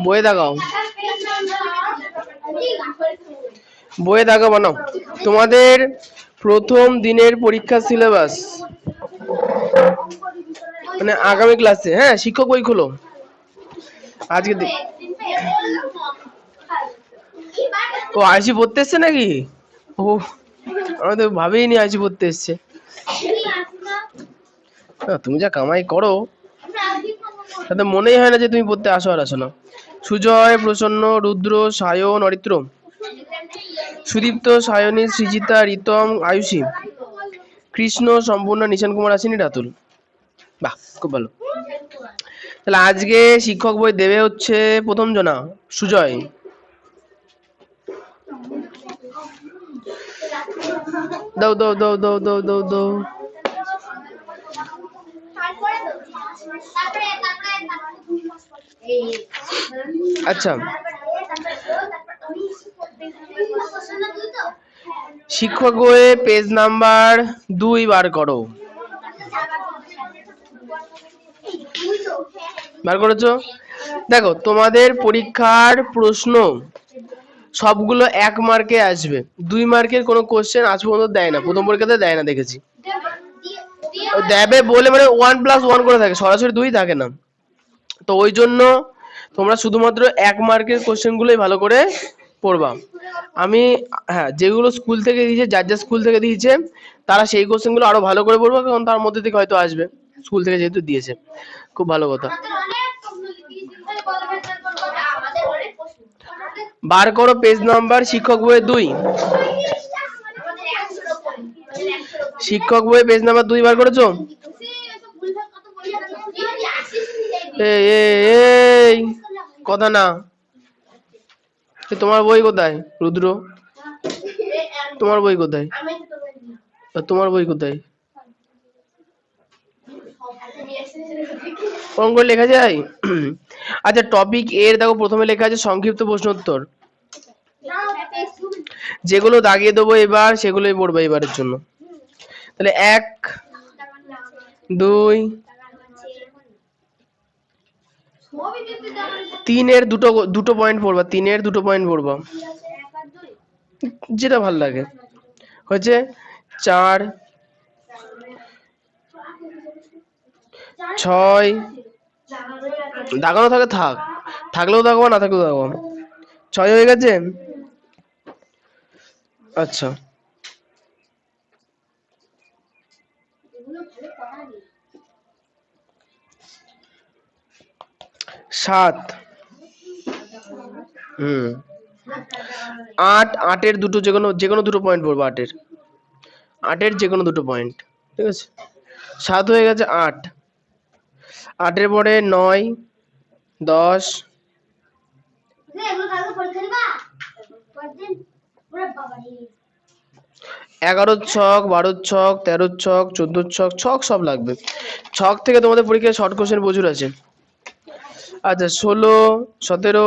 বইয়ে দেখাও, বইয়ে দেখাও বানাও। তোমাদের প্রথম দিনের পরীক্ষা সিলেবাস মানে আগামী ক্লাসে, হ্যাঁ শিক্ষক বই খোলো আজকে। ও আইসি পড়তে এসছে নাকি? ও আমি তো ভাবিনি আইসি পড়তে এসছে। তুমি যা কামাই করো তাতে মনেই হয় না যে তুমি পড়তে আসো আর আসো না। সুজয়, প্রসন্ন, রুদ্র, সায়ন, অরিত্র, সুদীপ্ত, সায়নী, সৃজিতা, রিতম, আয়ুষী, কৃষ্ণ, সম্পূর্ণ, নিশান কুমার, আসিনি, রাতুল। বাহ খুব ভালো। তাহলে আজকে শিক্ষক বই দেবে হচ্ছে প্রথম জনা সুজয়। দাও দাও দাও দাও দাও দাও দাও। আচ্ছা শিক্ষক বইয়ে পেজ নাম্বার 2 বার করো। বার করেছো? দেখো তোমাদের পরীক্ষার প্রশ্ন সবগুলো 1 মার্কে আসবে, 2 মার্কের কোনো কোশ্চেন আজ পর্যন্ত দেয় না, প্রথম পরীক্ষাতে দেয় না দেখেছি। দেবে বলে মানে 1+1 করে থাকে, সরাসরি 2 থাকে না। তো ওই জন্য তোমরা শুধুমাত্র 1 মার্কের কোশ্চেন গুলোই ভালো করে পড়বা। আমি হ্যাঁ যেগুলো স্কুল থেকে দিয়েছে, যার যার স্কুল থেকে দিয়েছে তারা সেই কোশ্চেন গুলো আরো ভালো করে পড়বে, কারণ তার মধ্যে থেকে হয়তো আসবে, স্কুল থেকে যেহেতু দিয়েছে। খুব ভালো কথা। বার করো পেজ নাম্বার শিক্ষক বইয়ে 2। শিক্ষক বইয়ে পেজ নাম্বার 2 বার করেছো? এই কথা না, তোমার বই কোথায় রুদ্র? তোমার বই কোথায়? তোমার বই কোথায়? অঙ্ক লেখা যায়? আচ্ছা টপিক এর দেখো প্রথমে লেখা আছে সংক্ষিপ্ত প্রশ্ন উত্তর, যেগুলো দাগিয়ে দেবো এবার সেগুলোই পড়বে এবারের জন্য। তাহলে 1 2 3 এর দুটো পয়েন্ট পড়বা, 3 এর দুটো পয়েন্ট পড়বা, যেটা ভালো লাগে। হচ্ছে 4 6 দাগানো থাকে থাক, থাকলেও দাগাবো না থাকলেও দাগাবো। 6 হয়ে গেছে? আচ্ছা 7 8 8 এর দুটো যেকোনো দুটো পয়েন্ট পড়বো, 8 এর যেকোনো দুটো পয়েন্ট, ঠিক আছে। 7 হয়ে গেছে, 8 8 এর পরে 9 10 11 ছক 12 ছক 13 ছক 14 ছক, ছক সব লাগবে। ছক থেকে তোমাদের পরীক্ষায় শর্ট কোশ্চেন প্রচুর আছে। আচ্ছা 16 17,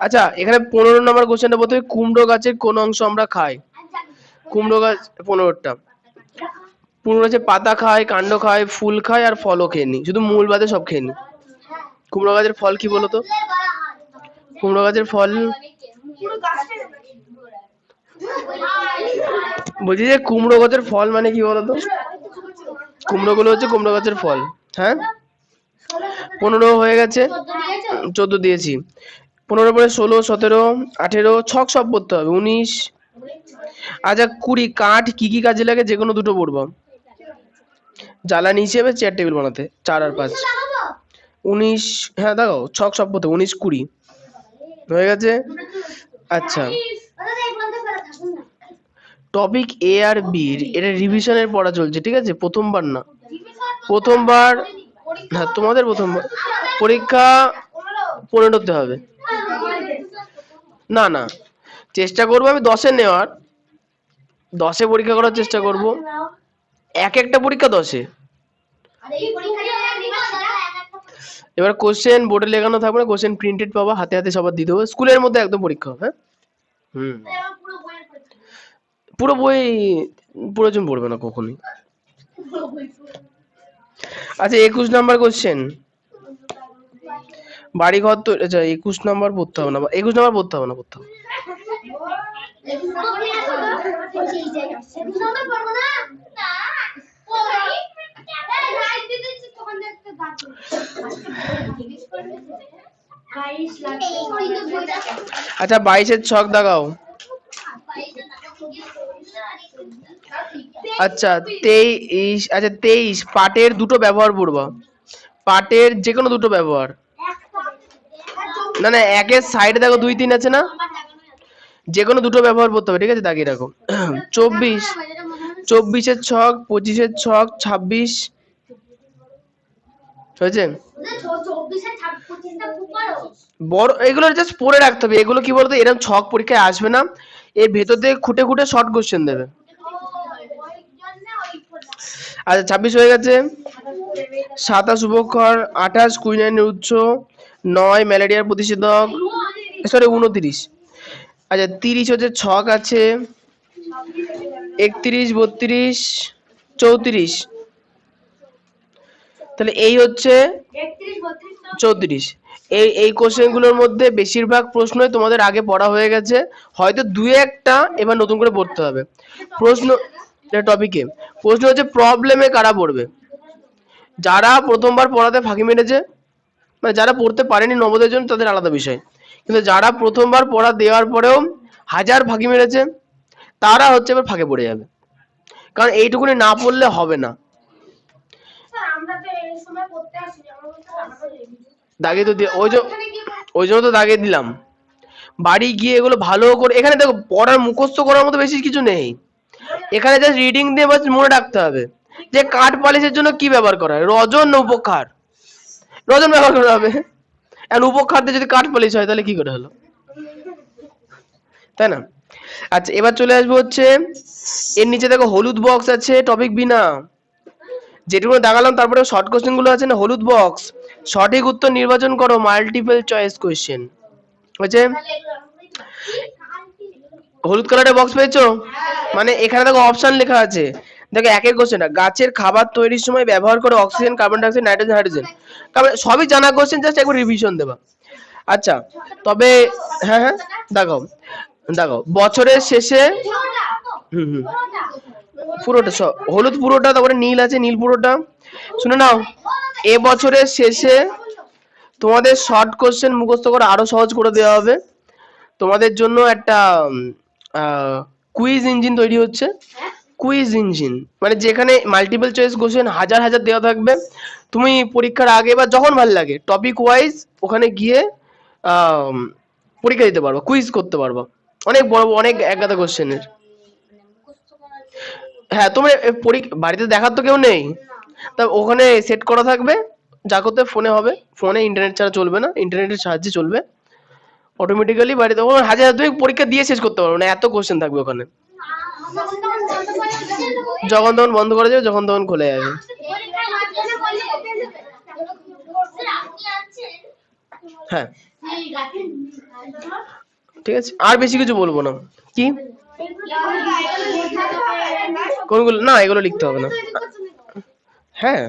আচ্ছা এখানে 15 নম্বর কোশ্চেনটা বলতে হবে কুমড়ো গাছের কোন অংশ আমরা খাই। কুমড়ো গাছ 15টা, কুমড়ো গাছের পাতা খায়, কাণ্ড খায়, ফুল খায় আর ফলও খেয়ে নি, শুধু মূল বাদে সব খেয়ে নি। কুমড়ো গাছের ফল কি বলতো? কুমড়ো গাছের ফল বলছি যে কুমড়ো গাছের ফল মানে কি বলতো? কুমড়ো গুলো হচ্ছে কুমড়ো গাছের ফল। হ্যাঁ 15 হয়ে গেছে, 14 দিয়েছি। 15 পরে 16 17 18 ছক সব পড়তে হবে, 19। আচ্ছা 20 কাঠ কি কি কাজে লাগে, যেকোনো দুটো পড়বো, জ্বালানি হিসেবে চেয়ার টেবিল বানাতে, 4 আর 5। 19 হ্যাঁ দেখো ছক সব পড়তে, 19 20 হয়ে গেছে। আচ্ছা টপিক এ আর বি এটা রিভিশনের পড়া চলছে, ঠিক আছে, প্রথমবার না, প্রথমবার হ্যাঁ তোমাদের প্রথমবার। পরীক্ষা 15তে হবে। না না চেষ্টা করবো আমি 10-এ নেওয়ার, 10-এ পরীক্ষা করার চেষ্টা করব, এক একটা পরীক্ষা 10-এ। এবার কোশ্চেন বোর্ডে লেখানো থাকবে না, কোশ্চেন প্রিন্টেড পাবা, হাতে হাতে সবার দিয়ে দেবো, স্কুলের মধ্যে একদম পরীক্ষা। হ্যাঁ পুরো বই প্রয়োজন পড়বে না কখনোই। আচ্ছা 21 নাম্বার কোশ্চেন, বাড়ি ঘর তো আচ্ছা 21 নম্বর পড়তে হবে না, 21 নম্বর পড়তে হবে না, পড়তে হবে। আচ্ছা 22-এর ছক দাগাও। আচ্ছা 23, আচ্ছা 23 পাটের দুটো ব্যবহার পড়বা, পাটের যে কোনো দুটো ব্যবহার। না না, একের সাইডে দেখো 2 3 আছে না, যে কোনো দুটো ব্যবহার করতে হবে, ঠিক আছে, দাগিয়ে রাখো। 24, 24-এর ছক, 25-এর ছক, 26 হয়েছে। বড় এগুলো জাস্ট পড়ে রাখতে হবে, এগুলো কি বলতো এরকম ছক পরীক্ষায় আসবে না, এর ভেতর থেকে খুঁটে খুঁটে শর্ট কোশ্চেন দেবে। আচ্ছা 26 হয়ে গেছে। 27 উপক্ষর, 28 কুইনাইনের উৎস, 9 ম্যালেরিয়ার প্রতিষেধক, সরি 29। আচ্ছা 30 হচ্ছে ছক আছে, 31 32 34, তাহলে এই হচ্ছে 34। এই কোশ্চেন গুলোর মধ্যে বেশিরভাগ প্রশ্নই তোমাদের আগে পড়া হয়ে গেছে, হয়তো দুই একটা এবার নতুন করে পড়তে হবে। প্রশ্ন টপিকে প্রশ্ন হচ্ছে প্রবলেমে কারা পড়বে, যারা প্রথমবার পড়াতে ফাঁকি মেরেছে, মানে যারা পড়তে পারেনি নবোদয়ের জন্য তাদের আলাদা বিষয়, কিন্তু যারা প্রথমবার পড়া দেওয়ার পরেও হাজার ফাঁকি মেরেছে তারা হচ্ছে এবার ফাঁকে পড়ে যাবে, কারণ এইটুকুনি না পড়লে হবে না। দাগে তো ওই জন্য তো দাগে দিলাম। বাড়ি গিয়ে এগুলো ভালো করে, এখানে দেখো পড়ার মুখস্থ করার মতো বেশি কিছু নেই, এখানে জাস্ট রিডিং দিয়ে বাস মনে রাখতে হবে যে কাঠ পালিশের জন্য কি ব্যবহার করা হয়, রজন না উপক্ষার, রজন ব্যবহার করা হবে। আর উপক্ষার দিয়ে যদি কাঠ পালিশ হয় তাহলে কি করে হলো, তাই না? আচ্ছা এবার চলে আসবো হচ্ছে এর নিচে দেখো হলুদ বক্স আছে, টপিক বিনা, যেটুকু দেখালাম তারপরে শর্ট কোশ্চেন গুলো আছে না, হলুদ বক্স, সঠিক উত্তর নির্বাচন করো, মাল্টিপল চয়েস কোশ্চেন হয়েছে। হলুদ কালারের বক্স পেয়েছো, মানে এখানে দেখো অপশন লেখা আছে, দেখো একের কোশ্চেন, গাছের খাবার তৈরির সময় ব্যবহার করে oxygen, carbon dioxide, nitrogen, hydrogen, সবই জানা কোশ্চেন, জাস্ট একবার রিভিশন দেবা। আচ্ছা তবে হ্যাঁ হ্যাঁ দেখো দেখো বছরের শেষে পুরোটা হলুদ পুরোটা, তারপরে নীল আছে নীল পুরোটা, শুনে নাও এ বছরের শেষে তোমাদের শর্ট কোশ্চেন মুখস্থ করে আরো সহজ করে দেওয়া হবে, তোমাদের জন্য একটা কুইজ ইঞ্জিন তৈরি হচ্ছে, কুইজ ইঞ্জিন মানে যেখানে মাল্টিপল চয়েস কোশ্চেন হাজার হাজার দেওয়া থাকবে, তুমি পরীক্ষার আগে বা যখন ভালো লাগে টপিক ওয়াইজ ওখানে গিয়ে পরীক্ষা দিতে পারবো, কুইজ করতে পারবো, অনেক বড় অনেক একগাদা কোশ্চেনের। হ্যাঁ তোমার বাড়িতে দেখার তো কেউ নেই, তা ওখানে সেট করা থাকবে, যা করতে ফোনে হবে, ফোনে ইন্টারনেট ছাড়া চলবে না, ইন্টারনেটের সাহায্যে চলবে, অটোমেটিক্যালি বাড়িতে ওখানে হাজার তুমি পরীক্ষা দিয়ে শেষ করতে পারবে না, এত কোশ্চেন থাকবে ওখানে, যখন তখন বন্ধ করে যাবে, যখন তখন খুলে যাবে। হ্যাঁ ঠিক আছে, আর বেশি কিছু বলবো না। কি কোনগুলো, না এগুলো লিখতে হবে না। হ্যাঁ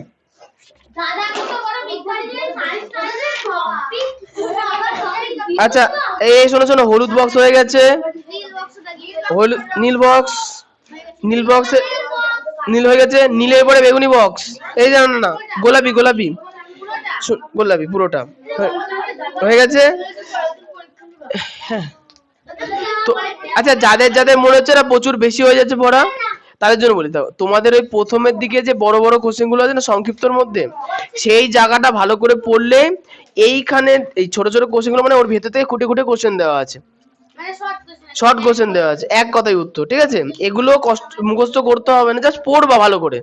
আচ্ছা এই শোনো শোনো, হলুদ বক্স হয়ে গেছে, হলুদ নীল বক্স, নীল বক্সে নীল হয়ে গেছে, নীলের পরে বেগুনি বক্স, এই জানো না গোলাপি, গোলাপি গোলাপি পুরোটা হয়ে গেছে। হ্যাঁ তো আচ্ছা যাদের যাদের মনে হচ্ছে না প্রচুর বেশি হয়ে যাচ্ছে পড়া, তাদের জন্য বলি, দাও তোমাদের ওই প্রথমের দিকে যে বড় বড় কোশ্চেন গুলো আছে না সংক্ষিপ্তর মধ্যে, সেই জায়গাটা ভালো করে পড়লে এইখানে এই ছোট ছোট কোশ্চেন গুলো মানে ওর ভেতর থেকে খুঁটে খুঁটে কোশ্চেন দেওয়া আছে, শর্ট কোশ্চেন দেওয়া আছে, এক কথায় উত্তর, ঠিক আছে, এগুলো কষ্ট মুখস্থ করতে হবে না, জাস্ট পড়বা ভালো করে।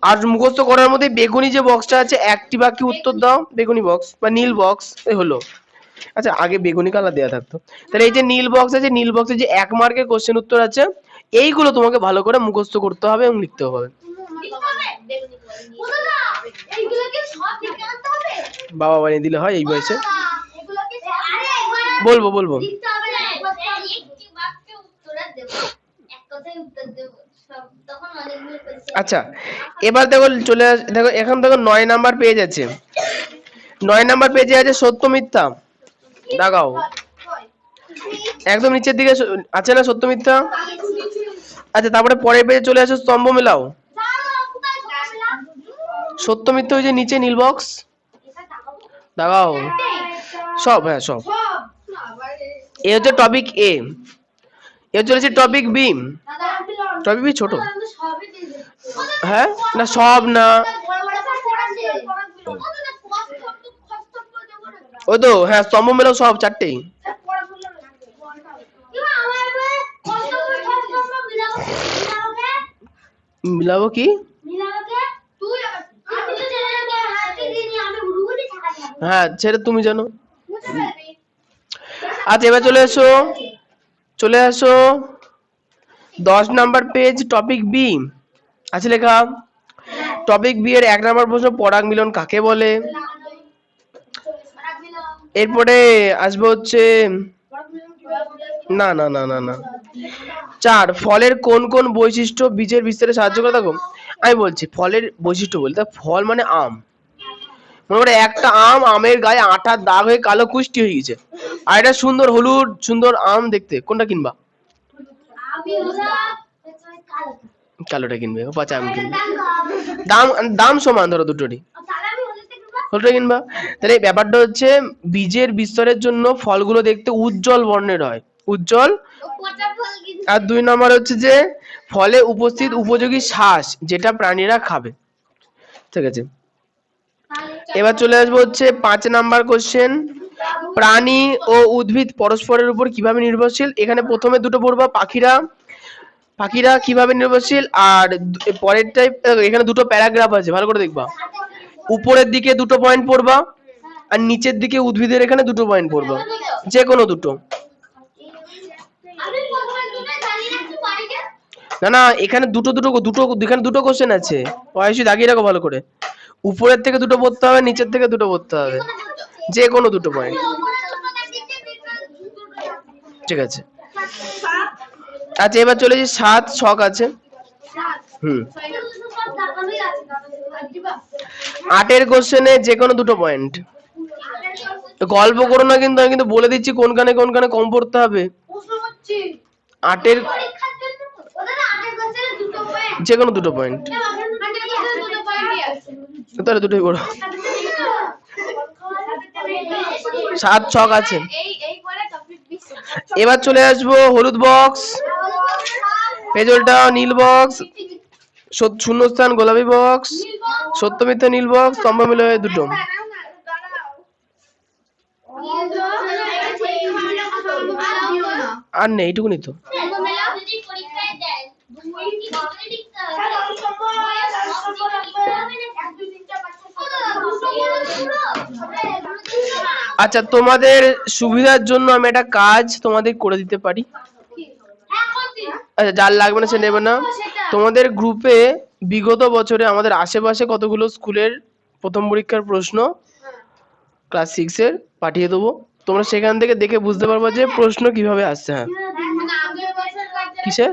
আর মুখস্থ করার মধ্যে বেগুনি যে বক্সটা আছে একটি বাকি উত্তর দাও, বেগুনি বক্স বা নীল বক্স, এই হলো। আচ্ছা আগে বেগুনি কালার দেওয়া থাকতো, তাহলে এই যে নীল বক্স আছে, নীল বক্সে যে 1 মার্কের কোশ্চেন উত্তর আছে, এইগুলো তোমাকে ভালো করে মুখস্থ করতে হবে এবং লিখতে হবে। বাবা বানিয়ে দিলে হয় এই বয়সে, বলবো বলবো। আচ্ছা এবার দেখো চলে দেখো এখন দেখো 9 নাম্বার পেয়ে যাচ্ছে, 9 নাম্বার পেজে আছে সত্য মিথ্যা, দাগাও একদম নিচের দিকে আছে না সত্য মিথ্যা। আচ্ছা তারপরে পরের পেজে চলে আসো, স্তম্ভ মেলাও। সত্য মিথ্যা ওই যে নিচে নীল বক্স, দাগাও সব, হ্যাঁ সব। এ হচ্ছে টপিক এ, এ চলেছে টপিক বি। টপিক বি ছোট, হ্যাঁ না সব না, ওই তো হ্যাঁ স্তম্ভ মেলাও সব চারটেই। মিলাবো কি, হ্যাঁ সেটা তুমি জানো। আচ্ছা এবার চলে এসো, চলে আসো 10 নাম্বার পেজ টপিক বি আছে লেখা। টপিক বি এর 1 নাম্বার প্রশ্ন, পরাগ মিলন কাকে বলে। এরপরে আসবে হচ্ছে না না না না না 4, ফলের কোন কোন বৈশিষ্ট্য বীজের বিস্তারে সাহায্য করে। দেখো আমি বলছি ফলের বৈশিষ্ট্য বলতে, ফল মানে আম, মনে করে একটা আম, আমের গায়ে আঠার দাগ হয়ে কালো কুষ্টি হয়ে গেছে, আর এটা সুন্দর হলুদ সুন্দর আম দেখতে, কোনটা কিনবা? কালোটা কিনবে, পাঁচা আম কিনবে, দাম দাম সমান ধরো দুটোরই, হলুদটা কিনবা। তাহলে এই ব্যাপারটা হচ্ছে বীজের বিস্তারের জন্য ফলগুলো দেখতে উজ্জ্বল বর্ণের হয়, উজ্জ্বল। আর 2 নম্বর হচ্ছে যে ফলে উপস্থিত উপযোগী শ্বাস যেটা প্রাণীরা খাবে, ঠিক আছে। এবার চলে আসবো হচ্ছে 5 নাম্বার কোশ্চেন, প্রাণী ও উদ্ভিদ পরস্পরের উপর কিভাবে নির্ভরশীল। এখানে প্রথমে দুটো পড়বা, পাখিরা, পাখিরা কিভাবে নির্ভরশীল, আর পরেরটাই এখানে দুটো প্যারাগ্রাফ আছে, ভালো করে দেখবা। উপরের দিকে দুটো পয়েন্ট পড়বা, আর নিচের দিকে উদ্ভিদের এখানে দুটো পয়েন্ট পড়বা, যে কোনো দুটো। না না এখানে দুটো দুটো দুটো এখানে দুটো কোশ্চেন আছে, পয়সা দাগিয়ে রাখো ভালো করে। উপরের থেকে দুটো পড়তে হবে, নিচের থেকে দুটো পড়তে হবে, যে কোনো দুটো পয়েন্ট, ঠিক আছে। আচ্ছা এবার চলে যাই 7 ছক আছে, 8 কোশ্চেনে যে কোনো দুটো পয়েন্ট। গল্প করো না কিন্তু, আমি কিন্তু বলে দিচ্ছি কোনখানে কোনখানে কম পড়তে হবে। 8 যে কোনো দুটো পয়েন্ট, তাহলে দুটোই পড়ো। 7 ছক আছে। এবার চলে আসবো হলুদ বক্স, পেজলটা নীল বক্স, শূন্যস্থান গোলাপি বক্স, সত্য মিথ্যা নীল বক্স, স্তম্ভ মিলে দুটো। আর নেই, এইটুকুনি তো। আচ্ছা তোমাদের সুবিধার জন্য আমি একটা কাজ তোমাদের করে দিতে পারি, আচ্ছা যার লাগবে না সে নেবে না। তোমাদের গ্রুপে বিগত বছরে আমাদের আশেপাশে কতগুলো স্কুলের প্রথম পরীক্ষার প্রশ্ন ক্লাস 6 এর পাঠিয়ে দেবো, তোমরা সেখান থেকে দেখে বুঝতে পারবে যে প্রশ্ন কিভাবে আসছে। হ্যাঁ কিসের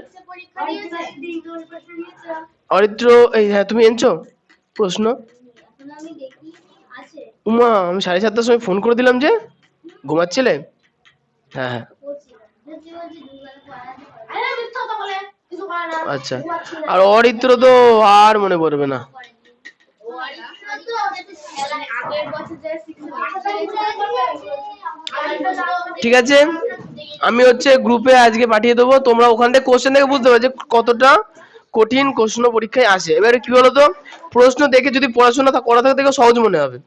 অরিত্র, এই হ্যাঁ তুমি এনেছো প্রশ্ন? উমা আমি 7:30টার সময় ফোন করে দিলাম যে ঘুমাচ্ছিলে। হ্যাঁ হ্যাঁ আচ্ছা, আর অরিত্র তো আর মনে পড়বে না। ঠিক আছে আমি হচ্ছে গ্রুপে আজকে পাঠিয়ে দেবো, তোমরা ওখান থেকে কোশ্চেন থেকে বুঝতে পারবে যে কতটা কঠিন প্রশ্ন পরীক্ষায় আসে। এবারে কি বলতো, প্রশ্ন দেখে যদি পড়াশোনা করা থাকে দেখো সহজ মনে হবে,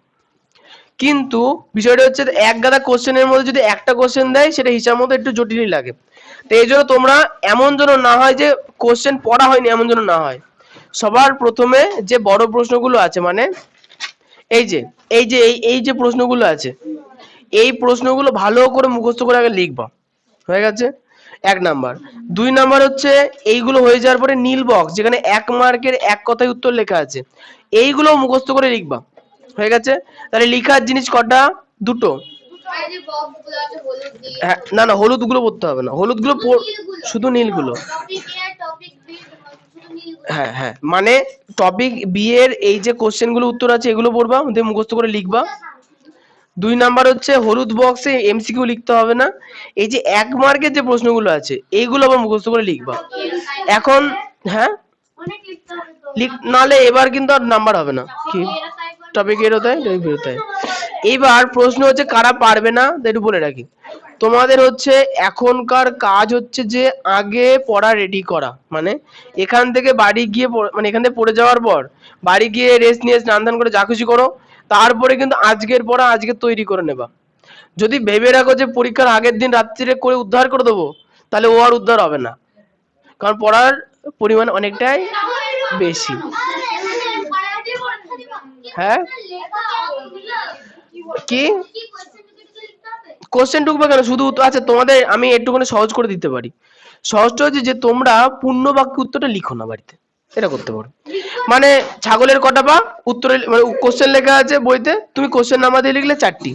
কিন্তু বিষয়টা হচ্ছে এক গাদা কোশ্চেনের মধ্যে যদি একটা কোশ্চেন দেয় সেটা হিসাব মতো একটু জটিলই লাগে। তো এই জন্য তোমরা এমন যেন না হয় যে কোশ্চেন পড়া হয়নি, এমন যেন না হয়। সবার প্রথমে যে বড় প্রশ্নগুলো আছে, মানে এই যে এই যে প্রশ্নগুলো আছে, এই প্রশ্নগুলো ভালো করে মুখস্থ করে আগে লিখবা, হয়ে গেছে 1 নাম্বার। 2 নাম্বার হচ্ছে এইগুলো হয়ে যাওয়ার পরে নীল বক্স যেখানে 1 মার্কের এক কথায় উত্তর লেখা আছে, এইগুলো মুখস্থ করে লিখবা, হয়ে গেছে। তাহলে লিখার জিনিস কটা, দুটো। না না হলুদ গুলো পড়তে হবে না, হলুদ গুলো শুধু নীল গুলো। হ্যাঁ হ্যাঁ মানে টপিক বি এর এই যে কোশ্চেন গুলো উত্তর আছে এগুলো পড়বা, দিয়ে মুখস্থ করে লিখবা, 2 নাম্বার হচ্ছে হলুদ বক্সে এমসিকিউ লিখতে হবে না, এই যে 1 মার্কের যে প্রশ্নগুলো আছে এইগুলো আবার মুখস্থ করে লিখবা। এখন হ্যাঁ নালে এবার কিন্তু আর নাম্বার হবে না। কি টপিক এর হতে টপিক বেরোতে হয়। এইবার প্রশ্ন হচ্ছে কারা পারবে না একটু বলে রাখি, তোমাদের হচ্ছে এখনকার কাজ হচ্ছে যে আগে পড়া রেডি করা, মানে এখান থেকে বাড়ি গিয়ে মানে এখান থেকে পড়ে যাওয়ার পর বাড়ি গিয়ে রেস্ট নিয়ে স্নান ধান করে যা খুশি করো, তারপরে কিন্তু আজকের পড়া আজকে তৈরি করে নেবা। যদি ভেবে রাখো যে পরীক্ষার আগের দিন রাত্রিরে করে উদ্ধার করে দেবো, তাহলে ও আর উদ্ধার হবে না, কারণ পড়ার পরিমাণ অনেকটাই বেশি। হ্যাঁ কি কোশ্চেন ঢুকবে কেন, শুধু আচ্ছা তোমাদের আমি একটুখানি সহজ করে দিতে পারি। সহজটা হচ্ছে যে তোমরা পূর্ণ বাক্য উত্তরটা লিখো না বাড়িতে, এটা করতে পারো। মানে ছাগলের কটা পা উত্তরে, মানে কোশ্চেন লেখা আছে বইতে, তুমি কোশ্চেন নাম্বার দিয়ে লিখলে 4টি,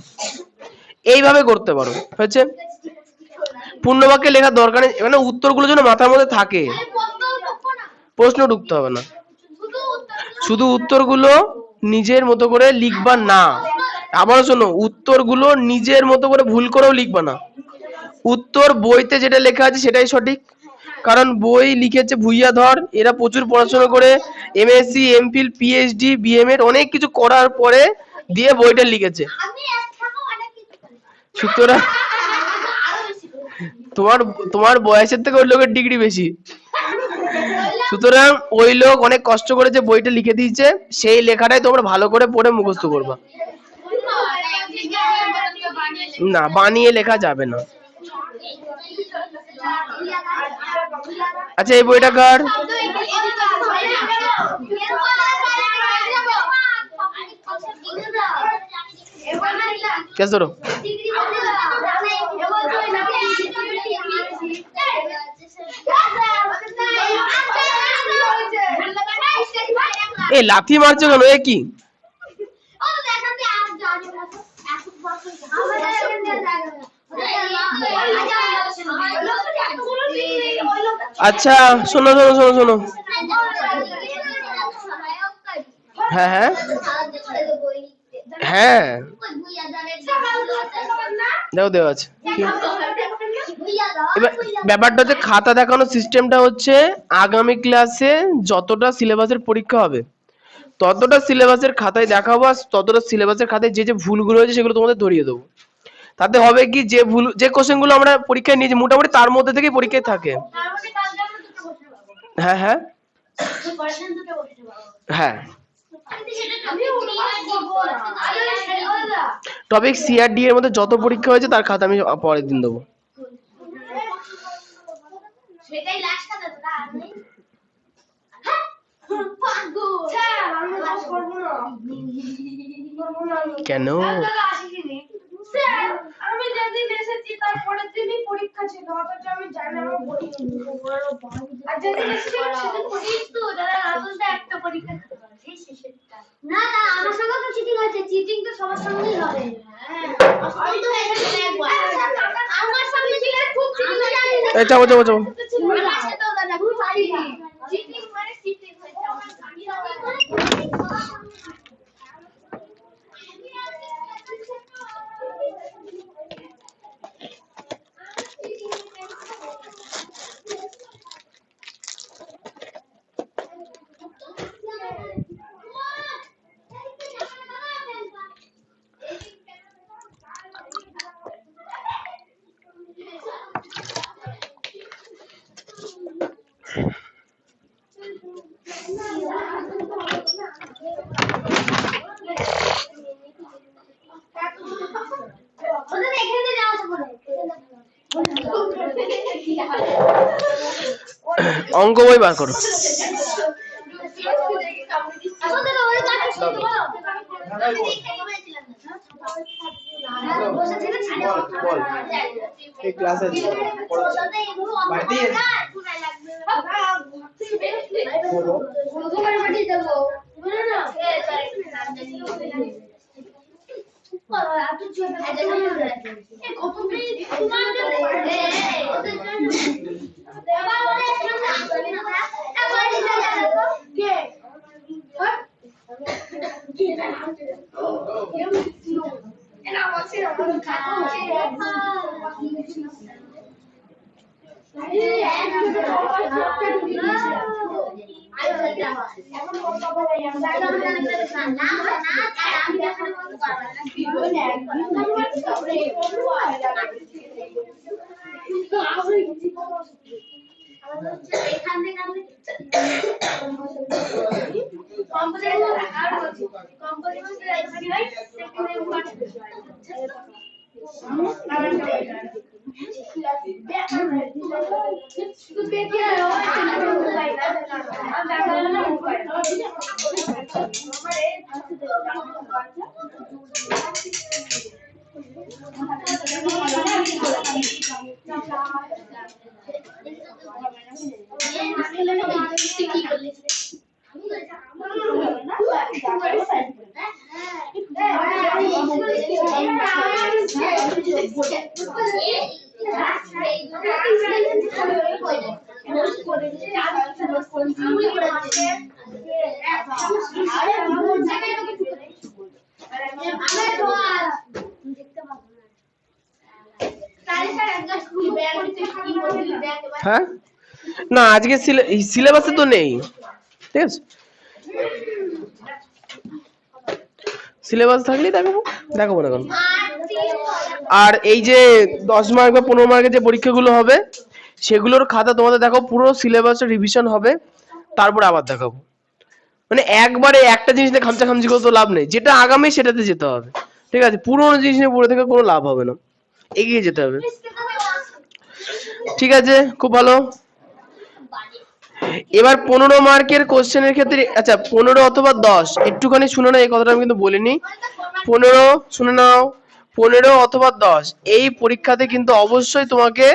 এইভাবে করতে পারো হচ্ছে। পূর্ণ বাক্যে লেখার দরকার নেই, মানে উত্তরগুলো যেন মাথার মধ্যে থাকে, প্রশ্ন ঢুকতে হবে না। শুধু উত্তরগুলো নিজের মতো করে লিখবা না। আবার শোনো, উত্তরগুলো নিজের মতো করে ভুল করেও লিখবা না। উত্তর বইতে যেটা লেখা আছে সেটাই সঠিক, কারণ বই লিখেছে ভুইয়া ধর, এরা প্রচুর পড়াশোনা করে এমএসসি এমফিল পিএইচডি বিএমএড অনেক কিছু করার পরে দিয়ে বইটা লিখেছে। সুতরাং তোমার তোমার বয়সের থেকে ওই লোকের ডিগ্রি বেশি, সুতরাং ওই লোক অনেক কষ্ট করে যে বইটা লিখে দিয়েছে সেই লেখাটাই তোমরা ভালো করে পড়ে মুখস্থ করবা। না বানিয়ে লেখা যাবে না। আচ্ছা এই বইটা কার? কে ধরো? এ লাথি মারছো কেন, এ কি? আচ্ছা শোনো শোনো শোনো শোনো, হ্যাঁ হ্যাঁ হ্যাঁ দেও দেওয়া আছে। এবার ব্যাপারটা হচ্ছে খাতা দেখানোর সিস্টেমটা হচ্ছে আগামী ক্লাসে যতটা সিলেবাসের পরীক্ষা হবে ততটা সিলেবাসের খাতায় দেখাবো, আর ততটা সিলেবাসের খাতায় যে যে ভুলগুলো হয়েছে সেগুলো তোমাদের ধরিয়ে দেবো। তাতে হবে কি, যে ভুল যে কোশ্চেনগুলো আমরা পরীক্ষায় নিয়েছি মোটামুটি তার মধ্যে থেকেই পরীক্ষায় থাকে। হ্যাঁ হ্যাঁ হ্যাঁ টপিক সিআরডি এর মধ্যে যত পরীক্ষা হয়েছে তার খাতা আমি পরের দিন দেবো। কেন? আমি যেদিন এসেছি তার পরের দিনই পরীক্ষা ছিল, অথচ আমি জানি না আমার পরীক্ষা। আর যেদিন এসেছি সেদিন পড়িস তো দাদা রাতুলটা একটা পরীক্ষা না না আমার সঙ্গে তো চিটিং হয়েছে, চিটিং তো সবার সঙ্গেই হবে। হ্যাঁ আমি তো এখানে একবার আমার সঙ্গে চিটিং খুব চিটিং হয়েছে। এই যাও যাও যাও আছে তো দাদা খুব পারি চিটিং মানে চিটিং হয়েছে আমার আমি অঙ্ক বই বার করো। হ্যাঁ না আজকে সিলেবাসে তো নেই, ঠিক আছে, সিলেবাস থাকলেই দেখাবো, দেখাবো না কেন। আর এই যে 10 মার্ক বা 15 মার্কের যে পরীক্ষাগুলো হবে সেগুলোর খাতা তোমাদের দেখাবো, পুরো সিলেবাসের রিভিশন হবে, তারপর আবার দেখাবো। মানে একবারে একটা জিনিস নিয়ে খামচা করে তো লাভ নেই, যেটা আগামী সেটাতে যেতে হবে, ঠিক আছে, পুরোনো জিনিস নিয়ে পড়ে থেকে কোনো লাভ হবে না, এগিয়ে যেতে হবে, ঠিক আছে, খুব ভালো। এবার 15 মার্কের কোশ্চেনের ক্ষেত্রে, আচ্ছা 15 অথবা 10, একটুখানি শুনে নাও, এই কথাটা আমি কিন্তু বলিনি। 15 শুনে নাও, 15 অথবা 10 এই পরীক্ষাতে কিন্তু অবশ্যই তোমাকে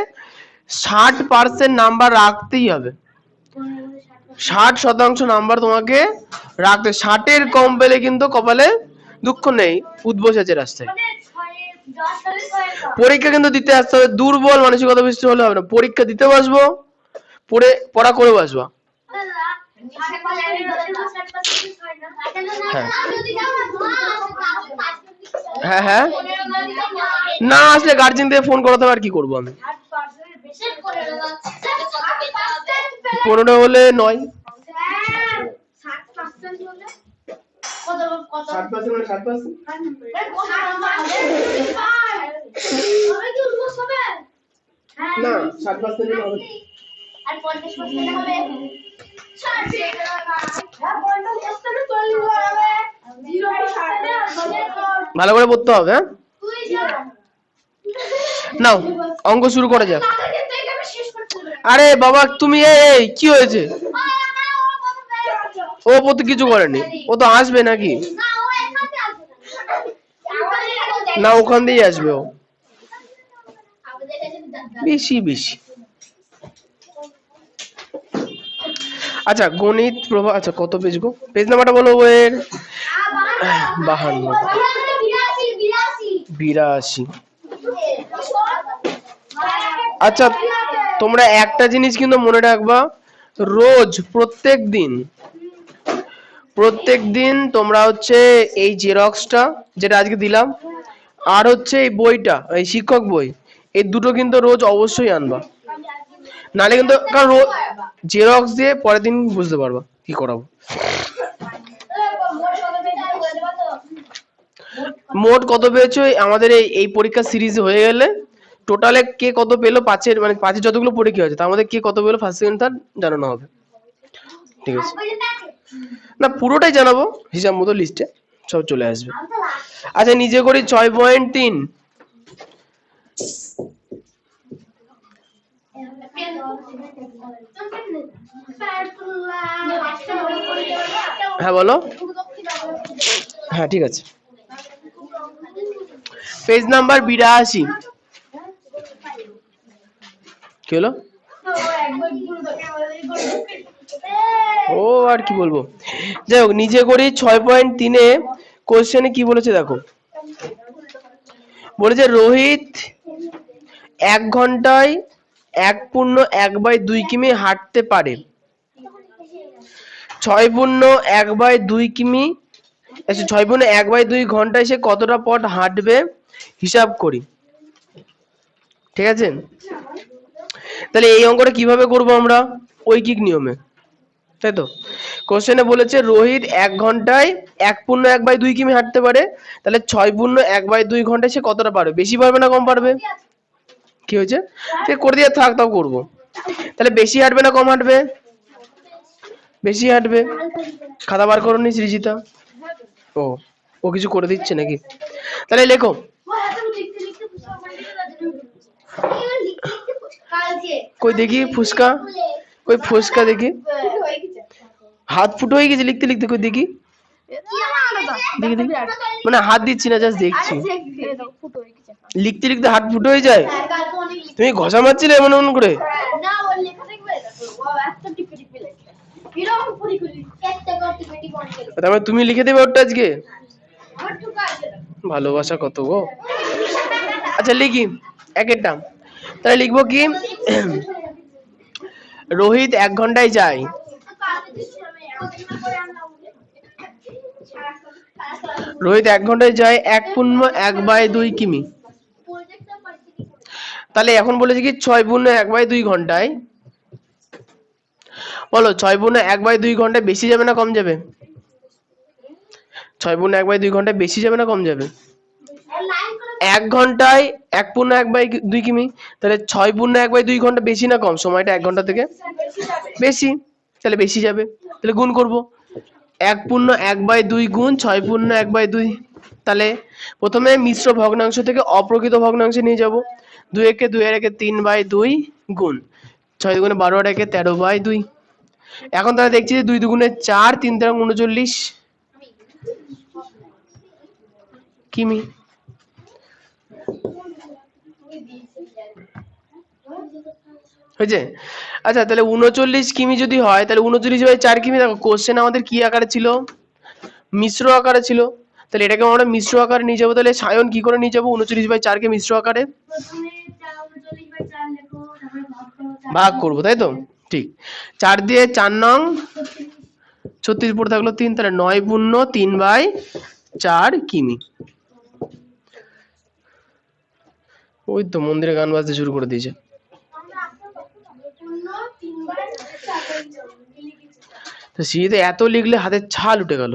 60% নাম্বার রাখতেই হবে, 60% নাম্বার তোমাকে রাখতে, 60-এর কম পেলে কিন্তু কপালে দুঃখ নেই, উদ্বোস আছে রাস্তায়। পরীক্ষা কিন্তু দিতে আসতে হবে, দুর্বল মানসিকতা বৃষ্টি হলে হবে না, পরীক্ষা দিতে বসবো, পড়া করে বসবা। হ্যাঁ হ্যাঁ না আসলে গার্জেন দিয়ে ফোন করাতে হবে, আর কি করবো আমি। 15 হলে 9, 60% না 60% হবে, আর 50% হবে, ভালো করে পড়তে হবে। হ্যাঁ নাও অঙ্ক শুরু করে যাক। আরে বাবা তুমি, এই কি হয়েছে, ও তো কিছু করেনি, ও তো আসবে নাকি, না ওখান দিয়েই আসবে ও, বেশি বেশি। আচ্ছা গণিত প্রভা, আচ্ছা কত পেজ গো, পেজ নাম্বারটা বলো বইয়ের। 52, 82। আচ্ছা তোমরা একটা জিনিস কিন্তু মনে রাখবা, রোজ প্রত্যেক দিন তোমরা হচ্ছে এই জেরক্সটা যেটা আজকে দিলাম, আর হচ্ছে এই বইটা, এই শিক্ষক বই, এই দুটো কিন্তু রোজ অবশ্যই আনবা, নালে কিন্তু, কারণ জেরক্স দিয়ে পরের দিন বুঝতে পারবা কি করাবো। মোট কত পেয়েছো আমাদের এই পরীক্ষা সিরিজ হয়ে গেলে, টোটালে কে কত পেলো, পাঁচের মানে পাঁচের যতগুলো পরীক্ষা হয়েছে তার মধ্যে কে কত পেলো ফার্স্ট সেকেন্ড থার্ড জানানো হবে, ঠিক আছে, না পুরোটাই জানাবো, হিসাব মতো লিস্টে সব চলে আসবে। আচ্ছা নিজে করি 6.3, হ্যাঁ বলো, হ্যাঁ ঠিক আছে, পেজ নাম্বার 82, কি হলো, ও আর কি বলবো, যাই হোক নিজে করি 6.3-এ কোশ্চেনে কি বলেছে দেখো, বলেছে রোহিত 1 ঘন্টায় 1.1/2 কিমি হাঁটতে পারে, 6.1/2 কিমি, 6.1/2 ঘন্টায় সে কতটা পথ হাঁটবে হিসাব করি, ঠিক আছে? তাহলে এই অঙ্কটা কিভাবে করব আমরা? ঐকিক নিয়মে, তাই তো? কোশ্চেনে বলেছে রোহিত 1 ঘন্টায় 1/1/2 কিমি হাঁটতে পারে, তাহলে 6/1/2 ঘন্টায় সে কতটা পারবে? বেশি পারবে না কম পারবে? কি হয়েছে? তুই করে দিয়ে থাক, তাও করবো। তাহলে বেশি হাঁটবে না কম হাঁটবে? বেশি হাঁটবে। খাতা বার করনি সৃজিতা? ও, ও কিছু করে দিচ্ছে নাকি? তাহলে লেখো। কই দেখি ফুসকা, কই ফুসকা দেখি। হাত ফুটো হয়ে গেছে লিখতে লিখতে, কই দেখি। দেখি দেখি, মানে হাত দিচ্ছি না, জাস্ট দেখছি। লিখতে লিখতে হাত ফুটো হয়ে যায়? তুমি ঘষা মারছিলে এমন এমন করে? তারপরে তুমি লিখে দেবে ওটা আজকে? ভালোবাসা কত গো। আচ্ছা লিখি এক একটা। তাহলে লিখবো কি, রোহিত 1 ঘন্টায় যায়, রোহিত 1 ঘন্টায় যায় 1/1/2 কিমি। তাহলে এখন বলেছে কি 6/1/2 ঘন্টায়, বলো 6/1/2 ঘন্টায় বেশি যাবে না কম যাবে? 6/1/2 ঘন্টায় বেশি যাবে না কম যাবে? 1 ঘন্টায় 1/1/2 কিমি, তাহলে 6/1/2 ঘন্টা বেশি না কম? সময়টা 1 ঘন্টা থেকে বেশি, তাহলে বেশি যাবে। তাহলে গুণ করব, 1/1/2 গুণ 6/1/2। তাহলে প্রথমে মিশ্র ভগ্নাংশ থেকে অপ্রকৃত ভগ্নাংশে নিয়ে যাব। 2 একে 2 আর একে 3/2 গুণ 6 দুগুণে 12 আর একে 13/2। এখন তাহলে দেখছি যে 2 দুগুণে 4, 3 তেরো 39 কিমি। হয়েছে? আচ্ছা তাহলে 39 কিমি যদি হয়, তাহলে 39/4 কিমি। দেখো কোশ্চেন আমাদের কি আকারে ছিল? মিশ্র আকারে ছিল। তাহলে এটাকে আমরা মিশ্র আকারে নিয়ে যাবো। তাহলে সায়ন কি করে নিয়ে যাবো 39/4 কে মিশ্র আকারে? ভাগ করবো, তাই তো? ঠিক। 4 দিয়ে 4 নং 36 পড়ে থাকলো 3, তাহলে 9/3/4 কিমি। ওই তো মন্দিরে গান বাজতে শুরু করে দিয়েছে। তো সিঁড়িতে এত লিখলে হাতের ছাল উঠে গেল।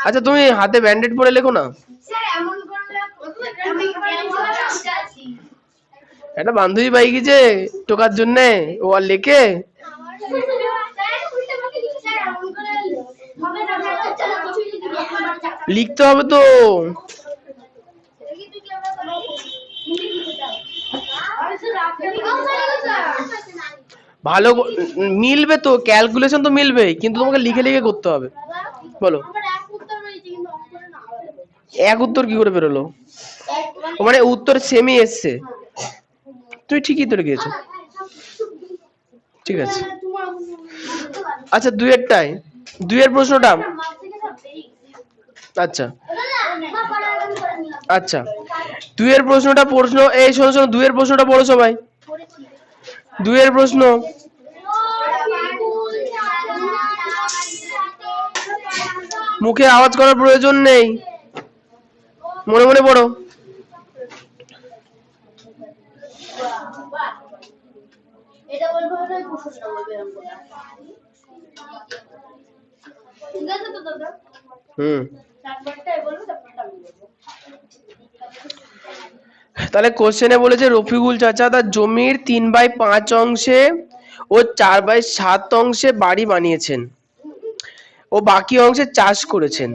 আচ্ছা তুমি হাতে ব্যান্ডেড পরে লেখো না। একটা বান্ধবী পাই গেছে টোকার জন্য, ও আর লেখে। লিখতে হবে তো। ভালো মিলবে তো, ক্যালকুলেশন তো মিলবে, কিন্তু তোমাকে লিখে লিখে করতে হবে। বলো এক উত্তর কি করে বেরোলো? মানে উত্তর সেমই এসছে, তুই ঠিকই তো লিখেছো। ঠিক আছে। আচ্ছা 2 এরটাই, 2 এর প্রশ্নটা। আচ্ছা আচ্ছা 2 এর প্রশ্নটা এই শোনো শোনো, 2 এর প্রশ্নটা পড়ো সবাই। 2 এর প্রশ্ন, মুখে আওয়াজ করার প্রয়োজন নেই, মনে মনে পড়ো। তাহলে কোশ্চেনে বলেছে রফিকুল চাচা তার জমির 3/5 অংশে ও 4/7 অংশে বাড়ি বানিয়েছেন ও বাকি অংশে চাষ করেছেন।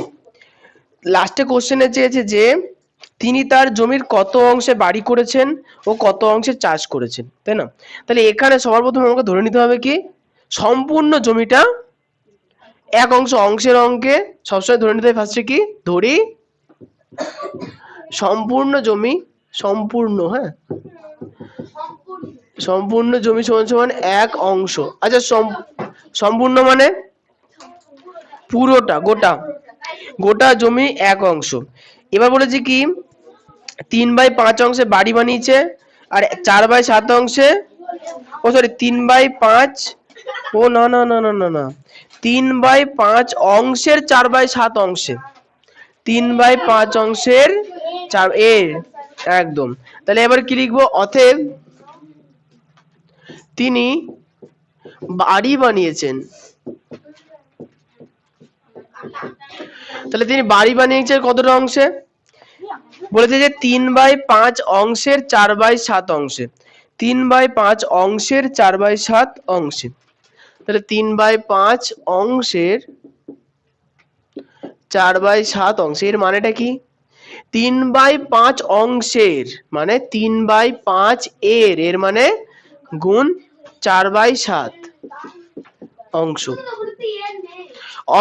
লাস্টে কোশ্চেনে চেয়েছে যে তিনি তার জমির কত অংশে বাড়ি করেছেন ও কত অংশে চাষ করেছেন, তাই না? তাহলে এখানে সবার প্রথমে আমাকে ধরে নিতে হবে কি, সম্পূর্ণ জমিটা এক অংশ, অংশের অঙ্কে সবসময় ধরে নিতে হবে ফার্স্টে কি ধরি, সম্পূর্ণ জমি, সম্পূর্ণ, হ্যাঁ সম্পূর্ণ জমি সমান সমান এক অংশ। আচ্ছা সম্পূর্ণ মানে পুরোটা, গোটা গোটা জমি এক অংশ। এবার বলেছি কি 3/5 অংশে বাড়ি বানিয়েছে আর 4/7 অংশে, ও সরি 3/5, ও না না না না না না 3/5 অংশের 4/7 অংশে, 3/5 অংশের 4 এর একদম। তাহলে এবার কি লিখবো? অতএব তিনি বাড়ি বানিয়েছেন। তাহলে তিনি বাড়ি বানিয়েছেন কতটা অংশে? বলেছে যে 3/5 অংশের 4/7 অংশে, 3/5 অংশের 4/7 অংশে। তাহলে 3/5 অংশের 4/7 অংশে, এর মানেটা কি? 3/5 অংশের মানে 3/5 এর মানে গুণ 4/7 অংশ,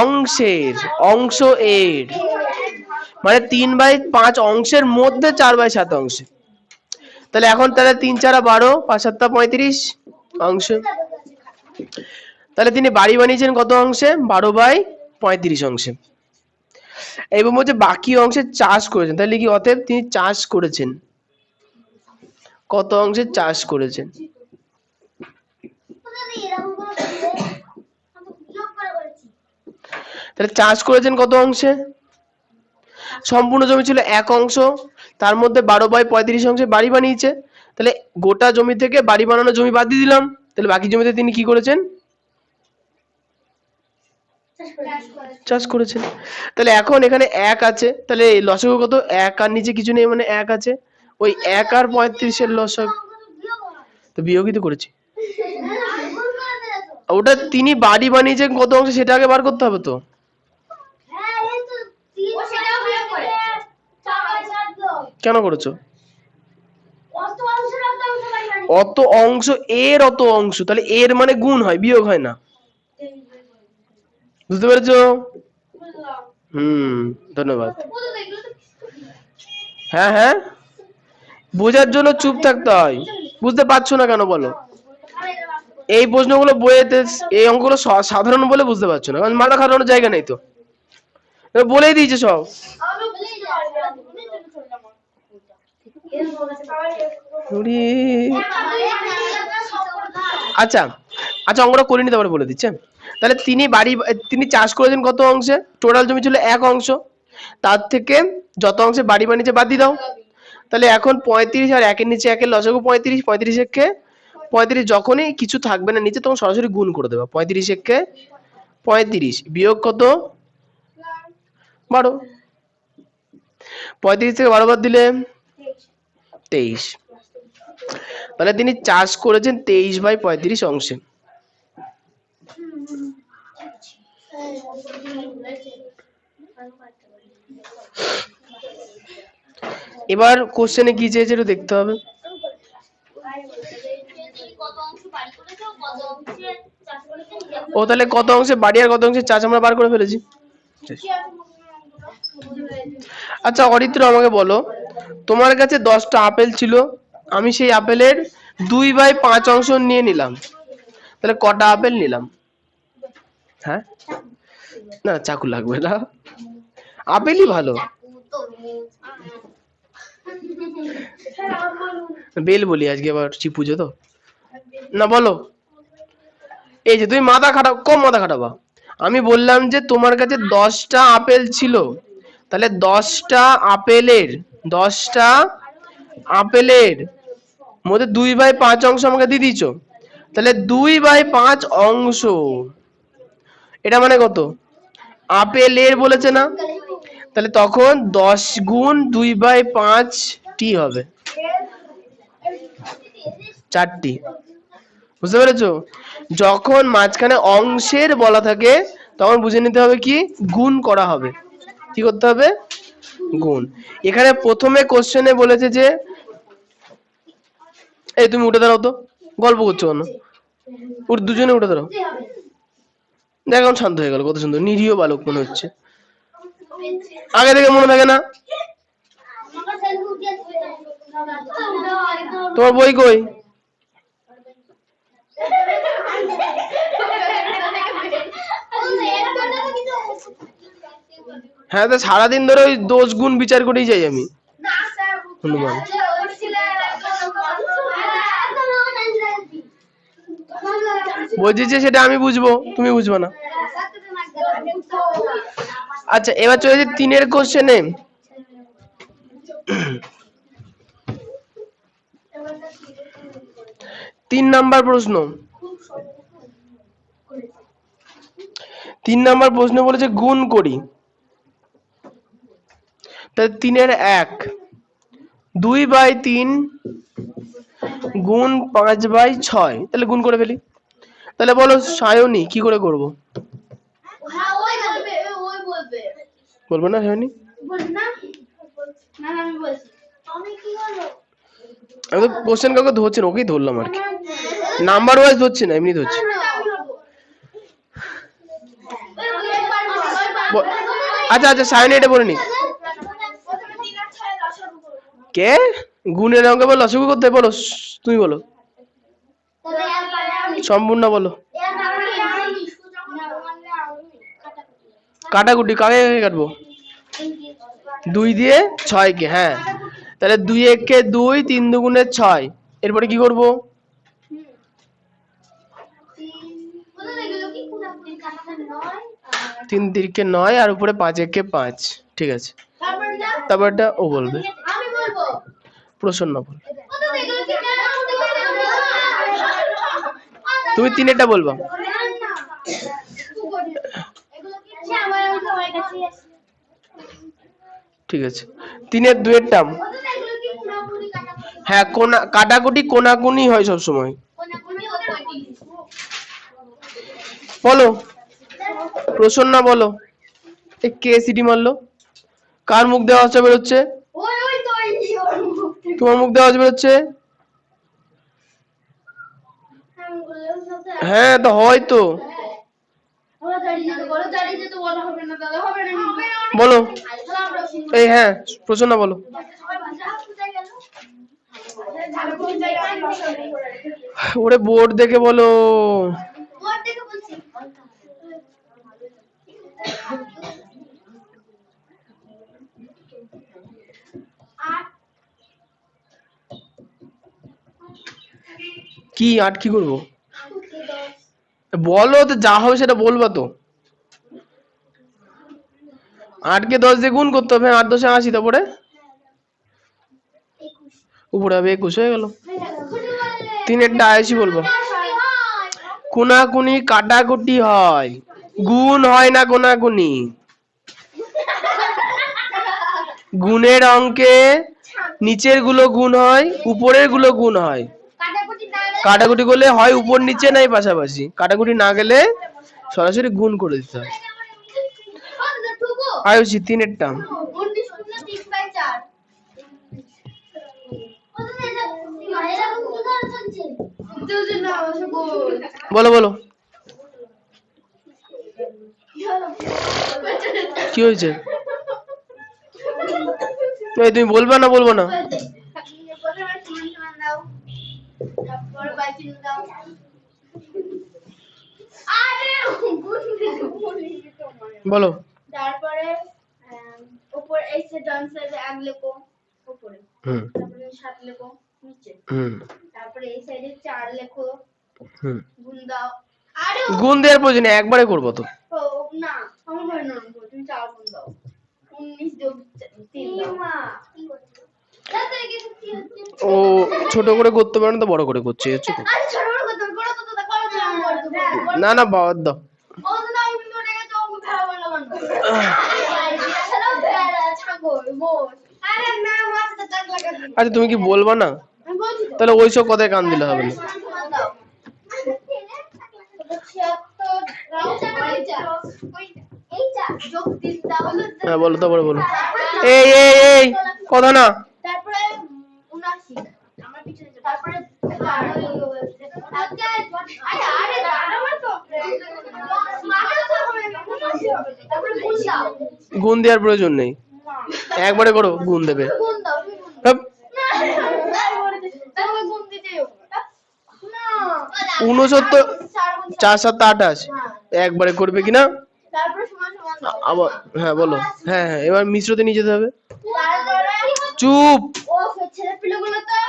অংশের অংশ এর মানে 3/5 অংশের মধ্যে 4/7 অংশে। তাহলে এখন তাহলে 3 4 12, 5 7 35 অংশ। তাহলে তিনি বাড়ি বানিয়েছেন কত অংশে? 12/35 অংশে। এবং বলছে বাকি অংশে চাষ করেছেন। তাহলে কি? অতএব তিনি চাষ করেছেন কত অংশে চাষ করেছেন? তাহলে চাষ করেছেন কত অংশে? সম্পূর্ণ জমি ছিল 1 অংশ, তার মধ্যে 12/35 অংশে বাড়ি বানিয়েছে। তাহলে গোটা জমি থেকে বাড়ি বানানো জমি বাদ দিয়ে দিলাম। তাহলে বাকি জমিতে তিনি কি করেছেন? চাষ করেছেন। তাহলে এখন এখানে 1 আছে, তাহলে লসাগু কত? 1 আর নিচে কিছু নেই মানে 1 আছে। ওই 1 আর 35 এর লসাগু তো বিয়োগই তো করেছি। ওটা তিনি বাড়ি বানিয়েছেন কত অংশে সেটা আগে বার করতে হবে তো। কেন করেছো? অত অংশ এর অত অংশ, তাহলে এর মানে গুণ হয়, বিয়োগ হয় না। বুঝতে পেরেছো? ধন্যবাদ। হ্যাঁ হ্যাঁ, বোঝার জন্য চুপ থাকতে হয়। বুঝতে পারছো না কেন বলো? এই প্রশ্নগুলো বইয়েতে, এই অঙ্কগুলো সাধারণ বলে বুঝতে পারছো না, কারণ মাথা খাটানোর জায়গা নেই তো। বলেই দিয়েছে সব। আচ্ছা আচ্ছা, অঙ্কটা করে নিতে পারে বলে দিচ্ছে। তাহলে তিনি চাষ করেছেন কত অংশে? টোটাল জমি ছিল 1 অংশ, তার থেকে যত অংশে বাড়ি বানিয়েছে বাদ দিয়ে দাও। তাহলে এখন 35 আর 1 এর নিচে 1 এর লসাগু 35, 35 একে 35 যখনই কিছু থাকবে না নিচে তখন সরাসরি গুণ করে দেবা। 35 একে 35 বিয়োগ কত? 12। 35 থেকে 12 বাদ দিলে 23। তাহলে তিনি চাষ করেছেন 23/35 অংশে। এবার কোশ্চেনে কি চেয়েছে একটু দেখতে হবে। ও তাহলে কত অংশে বাড়ি আর কত অংশে চাষ আমরা বার করে ফেলেছি। আচ্ছা অরিত্র, আমাকে বলো, তোমার কাছে 10টা আপেল ছিল, আমি সেই আপেলের 2/5 অংশ নিয়ে নিলাম, তাহলে কটা আপেল নিলাম? হ্যাঁ না, চাকু লাগবে না, আপেলই ভালো। বেল বলি আজকে, আবার শিব পুজো তো না। বলো, এই যে তুমি মাথা খাটাও, কম মাথা খাটাবা। আমি বললাম যে তোমার কাছে 10টা আপেল ছিল, তাহলে 10টা আপেলের মধ্যে 2/5 অংশ আমাকে দিয়ে দিয়েছো, তাহলে 2/5 অংশ, এটা মানে কত? আপেলের বলেছে না, তাহলে তখন 10 গুণ 2/5 টি হবে, 4টি। বুঝতে পেরেছো? যখন মাঝখানে অংশের বলা থাকে তখন বুঝে নিতে হবে কি গুণ করা হবে। কি করতে হবে? গুণ। এখানে প্রথমে কোশ্চেনে বলেছে যে, এই তুমি উঠে দাঁড়াও তো, গল্প করছো কেন? দুজনে উঠে দাঁড়াও। দেখ এখন শান্ত হয়ে গেল, কত সুন্দর নিরীহ বালক মনে হচ্ছে। আগে থেকে মনে থাকে না? তোমার বই কই? হ্যাঁ, তো সারাদিন ধরে ওই দোষ গুণ বিচার করেই যাই আমি। হনুমান বলছি যে সেটা আমি বুঝবো, তুমি বুঝবে না। আচ্ছা এবার চলে যাচ্ছি 3 এর কোশ্চেনে। 3 নাম্বার প্রশ্ন। 3 নাম্বার প্রশ্ন বলেছে গুণ করি। তাহলে 3 এর 1 2/3 গুণ 5/6, তাহলে গুণ করে ফেলি। তাহলে বলো সায়নী কি করে করব? হ্যাঁ ওই বলবে, ওই বলবে। বলবো না সায়নী? বলবি না? না আমি বলছি। আমি কি বলবো? আমি তো কোশ্চেন কাউকে ধরছি না, ওকেই ধরলাম আর কি। নাম্বার ওয়াইজ ধরছি না, এমনি ধরছি। আচ্ছা আচ্ছা সায়নী এটা বলে নি। কে গুণের অঙ্কে বল লসাগু করতে হয়? বলো তুমি বলো, সম্পূর্ণ বলো। কাটাকুটি কাকে কাটবো? 2 দিয়ে 6 কে, হ্যাঁ। তাহলে 2 1 2, 3 2 6। এরপরে কি করব? 3 3 9 আর উপরে 5 1 5। ঠিক আছে, তারপরটা ও বলবে। আমি বলবো। প্রসন্ন বল। তুমি 3 এরটা বলবা। ঠিক আছে, 3 এর 2 এর টার্ম। হ্যাঁ কোনা কাটাকুটি কোনাকুনি হয় সব সময়। বলো প্রসন্ন বলো। এ কে সিটি মারলো? কার মুখ দিয়ে আওয়াজ বেরোচ্ছে? তোমার মুখ দিয়ে আওয়াজ বেরোচ্ছে। হ্যাঁ তো হয় তো। বলো এই হ্যাঁ প্রসন্ন বলো। ওরে বোর্ড দেখে বলো। কি 8 কি করবো? বলো তো, যা হবে সেটা বলবা তো। 8 কে 10 দিয়ে গুণ করতে হবে। 8 10 80, তারপরে উপরে হবে 21 হয়ে গেল। 3 এরটা আয়সি বলবো। কোনাকুনি কাটাকুটি হয়, গুণ হয় না কোনাকুনি। গুণের অঙ্কে নিচের গুলো গুণ হয়, উপরের গুলো গুণ হয়। কাটাকুটি করলে হয় উপর নিচে নাই পাশাপাশি, কাটাকুটি না গেলে সরাসরি গুণ করে দিতে হয়। আয়ুষি 3 এর টার্ম। বলো বলো কি হয়েছে? তুমি বলবা না বলবো না? বলো। তারপরে উপর এই সে ডান সাইডে 1 লেখো উপরে, তারপরে 7 লেখো নিচে, তারপরে এই সাইডে 4 লেখো, গুণ দাও। আরে গুণ দেওয়ার প্রয়োজন নেই, একবারে করবো তো। ও না আমার হয় না, তুমি 4 গুণ দাও। 19 যোগ 3 দাও। মা কি করছো? ও ছোট করে করতে পারে না তো বড় করে করছে। আরে ছোট করে করতে বড় তো করো তো। না না বাদ দাও। ও না আমি তো রেগে তো আমি খারাপ বললাম না। আরে না মাথা টাক লাগা দিই। আচ্ছা তুমি কি বলবা না? আমি বলছি তো। তাহলে ওইসব কথায় কান দিলে হবে না। হ্যাঁ বলো, তারপরে বলো। এই এই এই কথা না। তারপরে 79 আমার পিছনে তারপরে আরে দাঁড়াও তো। তারপরে গুণ দাও। গুণ দেওয়ার প্রয়োজন নেই, একবারে করো গুণ দেবে। গুণ দাও। হ্যাপ। তারপরে গুণ দিতে হবে না। 69 4 7 28 একবারে করবে কিনা? তারপরে সমান সমান দাও। আবার হ্যাঁ বলো। হ্যাঁ হ্যাঁ এবার মিশ্রতে নিয়ে যেতে হবে। তারপরে চুপ। ও ছেলে পিলেগুলো তো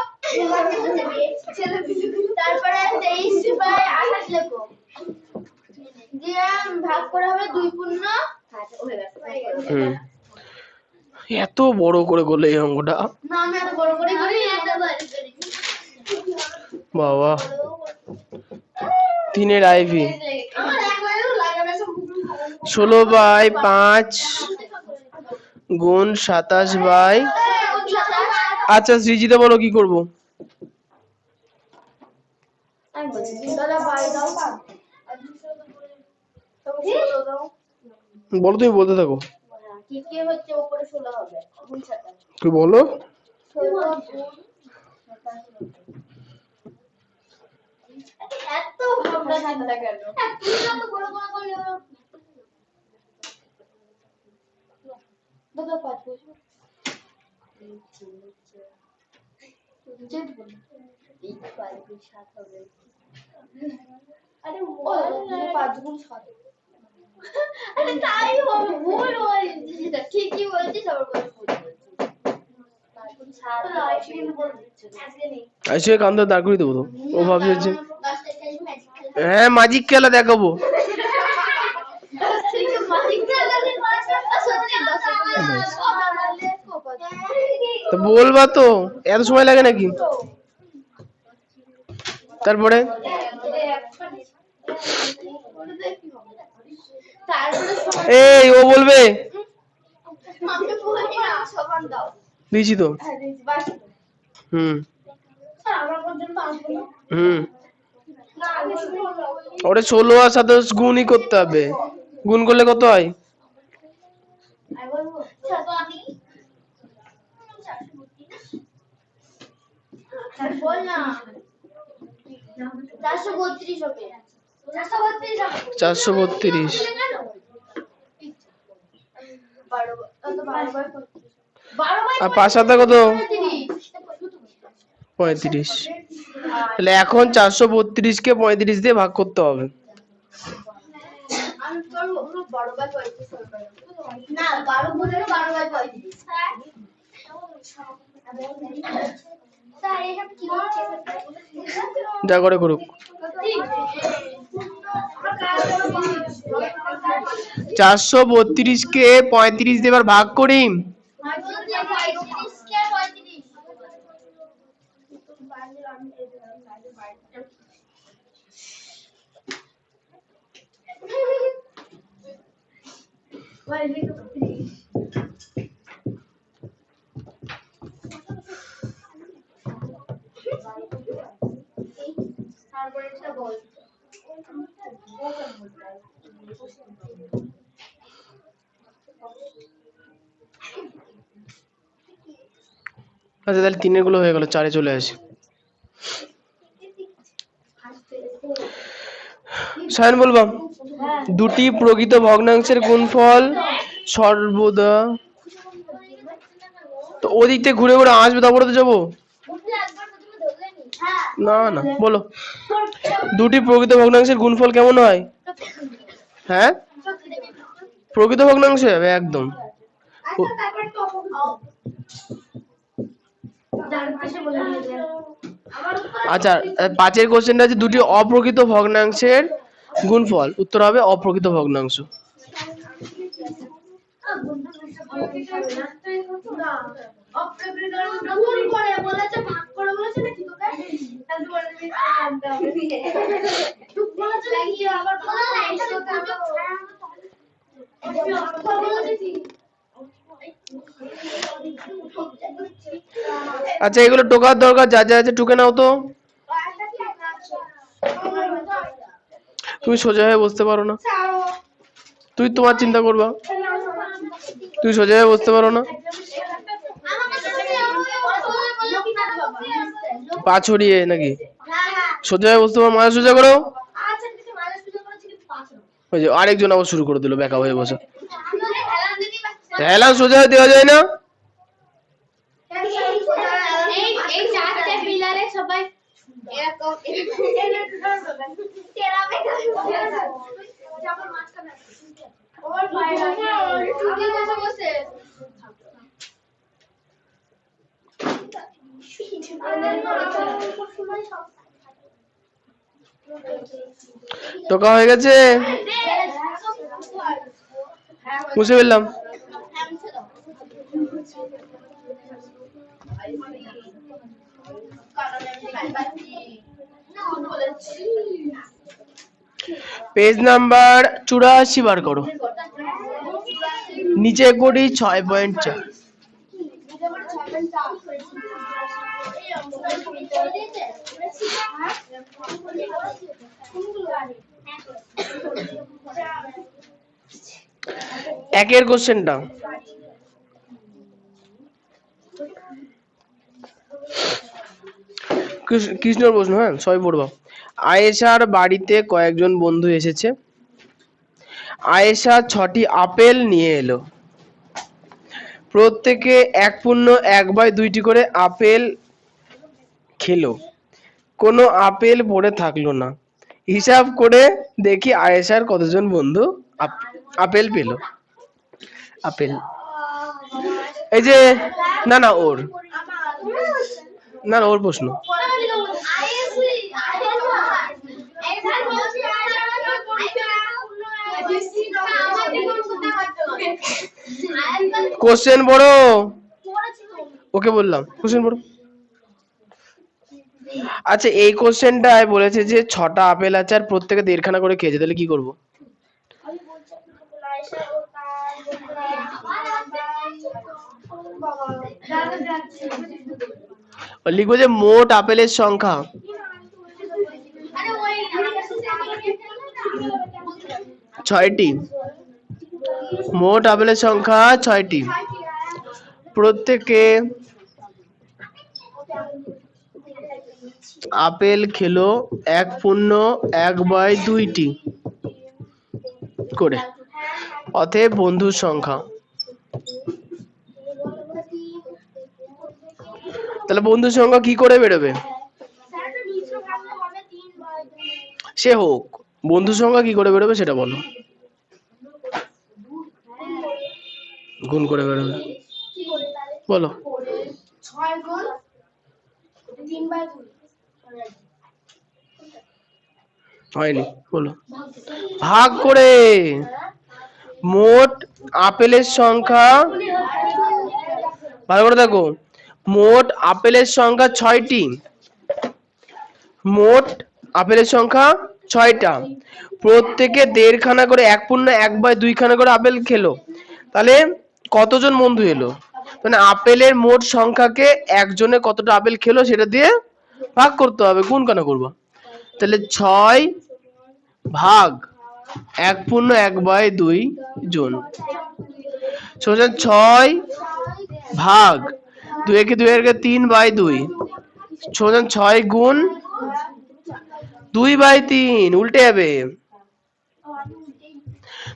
ছেলে পিলেগুলো। তারপরে 23/28 লেখো, দিয়ে ভাগ করা হবে 2 পূর্ণ হুম, এত বড় করে করলে এই অঙ্কটা? না আমি এত বড় করে করি বাবা, 3 আইভি 16/5 গুণ 27/, আচ্ছা সৃজিতে বলো কি করব? বলো, তুমি বলতে থাকো। তুই বলো। এত ভাবনা চিন্তা কেন? আরে 5 গুণ 7, আরে তাই হবে, ভুল বলছিস, ঠিকই বলছিস, আবার ভুল বলছিস। 5 গুণ 7 আইসে কান্দে দাঁড় করে দেবো তো। ও ভাবছে যে হ্যাঁ ম্যাজিক খেলা দেখাবো। তো বলবা তো, এত সময় লাগে নাকি? তারপরে এই ও বলবে দিয়েছি তো। হুম হুম, ওরে 16 আর 27 গুণই করতে হবে। গুণ করলে কত হয়? বল না, 432 হবে। 432 আর 5 7 কত? 35। তাহলে এখন 432 কে 35 দিয়ে ভাগ করতে হবে। আমি করব 12/35 না 12 গুণ 12/35 স্যার এটা কি হচ্ছে? যা করে করুক। 432 কে 35 দিয়ে এবার ভাগ করি। আচ্ছা তাহলে 3 গুলো হয়ে গেল, 4 চলে আসি। সায়ন বলবা, দুটি প্রকৃত ভগ্নাংশের গুণফল সর্বদা, তো ওদিক থেকে ঘুরে ঘুরে আসবে তারপরে তো যাবো। না না বলো, দুটি প্রকৃত ভগ্নাংশের গুণফল কেমন হয়? হ্যাঁ প্রকৃত ভগ্নাংশ হবে একদম। আচ্ছা 5 এর কোশ্চেনটা আছে দুটি অপ্রকৃত ভগ্নাংশের গুণফল, উত্তর হবে অপ্রকৃত ভগ্নাংশ। আচ্ছা এগুলো টোকার দরকার, যা যা আছে টুকে নাও তো। তুমি সোজা হয়ে বসতে পারো না, তুই তোমার চিন্তা করবা, তুই সোজা হয়ে বসতে পারো না। পা ছড়িয়ে নাকি? সোজা হয়ে বসতে পারো, মাথা সোজা করো। ওই যে আরেকজন আবার শুরু করে দিল বেকা হয়ে বসে। হেলান সোজা হয়ে দেওয়া যায় না? এই চারটে পিলারে সবাই এরকম তেরা বেকা যেমন মাঝখানে ওর পায়ে টুকে বসে বসে টোকা হয়ে গেছে। বুঝতে পারলাম। পেজ নাম্বার 84 বার করো। নিচে করি 6.4। একের কোশ্চেনটা কৃষ্ণর প্রশ্ন, হ্যাঁ সবাই পড়বা। আয়েশার বাড়িতে কয়েকজন বন্ধু এসেছে। আয়েশা 6টি আপেল নিয়ে এলো। প্রত্যেকে 1/2টি করে আপেল খেলো। কোনো আপেল পড়ে থাকলো না। হিসাব করে দেখি আয়েশার কতজন বন্ধু আপেল পেল। আপেল এই যে না না ওর ওর প্রশ্ন। কোশ্চেন পড়ো, ওকে বললাম কোশ্চেন পড়ো। আচ্ছা এই কোশ্চেনটায় বলেছে যে 6টা আপেল আছে আর প্রত্যেকে 1.5খানা করে খেয়েছে, তাহলে কি করবো? লিখবো যে মোট আপেলের সংখ্যা 6টি। মোট আপেলের সংখ্যা 6টি। প্রত্যেকে আপেল খেলো 1/2টি করে, অতএব বন্ধুর সংখ্যা। তাহলে বন্ধুর সংখ্যা কি করে বেরোবে? সে হোক, বন্ধুর সংখ্যা কি করে বেরোবে সেটা বলো। গুণ করে বেরোবে, বলো। হয়নি, বলো। ভাগ করে। মোট আপেলের সংখ্যা, ভালো করে দেখো, মোট আপেলের সংখ্যা 6টি। মোট আপেলের সংখ্যা 6টা। প্রত্যেকে 1.5খানা করে 1/2খানা করে আপেল খেলো। তাহলে কতজন বন্ধু এলো? মানে আপেলের মোট সংখ্যাকে একজনে কতটা আপেল খেলো সেটা দিয়ে ভাগ করতে হবে, গুণ কেন করবো? তাহলে 6 ভাগ 1/2 জন সোজা 6 ভাগ 2/2 সোজা 6 গুণ 2/3, উল্টে যাবে।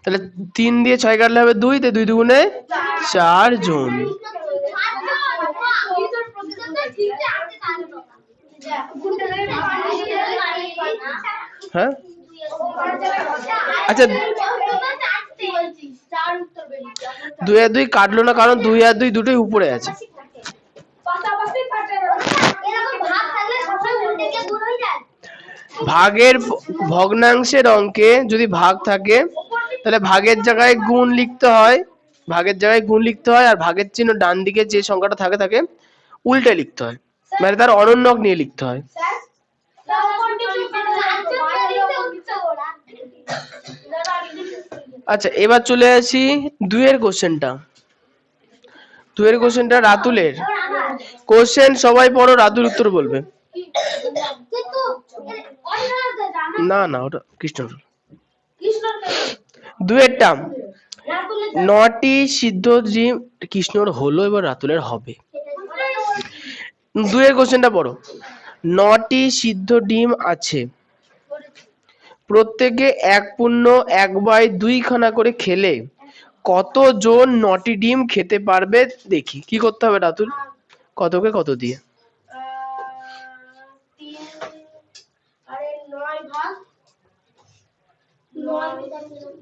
তাহলে 3 দিয়ে 6 কাটলে হবে 2, তে 2 দুগুণে 4 জন। হ্যাঁ আচ্ছা 2 আর 2 কাটলো না, কারণ 2 আর 2 দুটোই উপরে আছে। ভাগের ভগ্নাংশের অঙ্কে যদি ভাগ থাকে তাহলে ভাগের জায়গায় গুণ লিখতে হয়, ভাগের জায়গায় গুণ লিখতে হয়, আর ভাগের চিহ্ন ডান দিকে যে সংখ্যাটা থাকে উল্টে লিখতে হয়, মানে তার অনন্যক নিয়ে লিখতে হয়। আচ্ছা এবার চলে আসি 2 কোশ্চেনটা। 2 কোশ্চেনটা রাতুলের কোশ্চেন, সবাই পড়ো, রাতুল উত্তর বলবে। না না ওটা কৃষ্ণ। 2টা 9টি সিদ্ধ ডিম কৃষ্ণর হলো, এবার রাতুলের হবে। 2 কোশ্চেনটা পড়ো। 9টি সিদ্ধ ডিম আছে। প্রত্যেকে 1/2খানা করে খেলে কতজন 9টি ডিম খেতে পারবে দেখি। কি করতে হবে রাতুল? কতকে কত দিয়ে? 9/1/2।